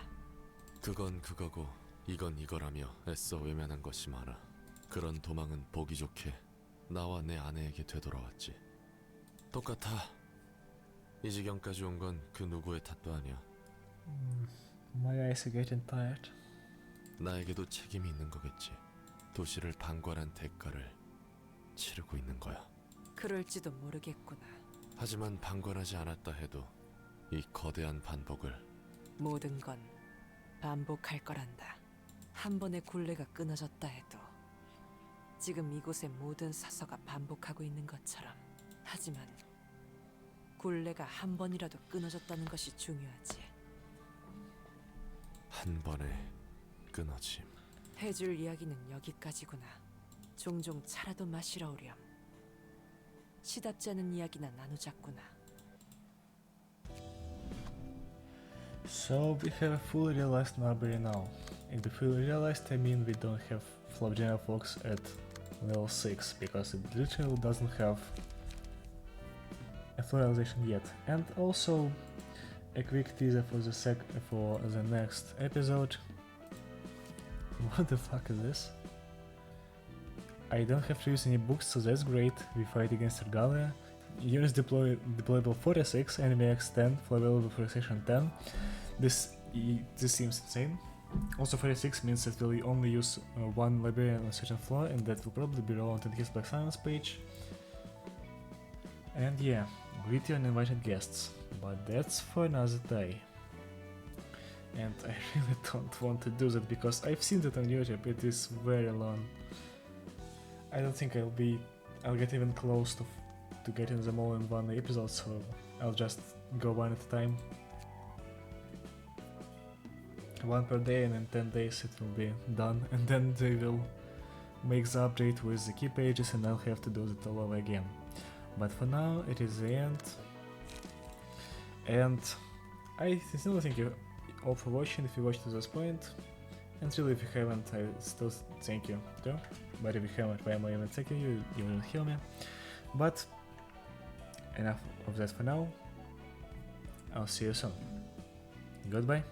그건 그거고 이건 이거라며 애써 외면한 것이 많아. 그런 도망은 보기 좋게 나와 내 아내에게 되돌아왔지. 똑같아. 이 지경까지 온 건 그 누구의 탓도 아니야. My eyes are getting tired. 나에게도 책임이 있는 거겠지. 도시를 방관한 대가를 치르고 있는 거야. 그럴지도 모르겠구나. 하지만 방관하지 않았다 해도 이 거대한 반복을 모든 건 반복할 거란다. 한 번의 굴레가 끊어졌다 해도 지금 이곳의 모든 사서가 반복하고 있는 것처럼. 하지만 굴레가 한 번이라도 끊어졌다는 것이 중요하지. 한 번에 끊어짐. 해줄 이야기는 여기까지구나. 종종 차라도 마시러 오렴. 시답지 않은 이야기나 나누자꾸나. So we have a fully realized Marbury now. In the fully realized I mean we don't have Flopgenial Fox at level 6 because it literally doesn't have a full realization yet. And also a quick teaser for the next episode. What the fuck is this? I don't have to use any books, so that's great. We fight against Regalia. Units deployable 46, enemy X 10, floor available for section 10. This seems insane. Also 46 means that we'll only use one librarian on a certain floor, and that will probably be relevant in his Black Silence page. And yeah, greet your uninvited guests, but that's for another day. And I really don't want to do that because I've seen that on YouTube, it is very long. I don't think I'll get even close to getting them all in one episode, so I'll just go one at a time. One per day, and in 10 days it will be done, and then they will make the update with the key pages and I'll have to do it all over again. But for now, it is the end. And I sincerely thank you all for watching if you watched to this point. And really, if you haven't, I still thank you too. But if you haven't, why am I even thanking you? You wouldn't hear me. But enough of that for now. I'll see you soon. Goodbye.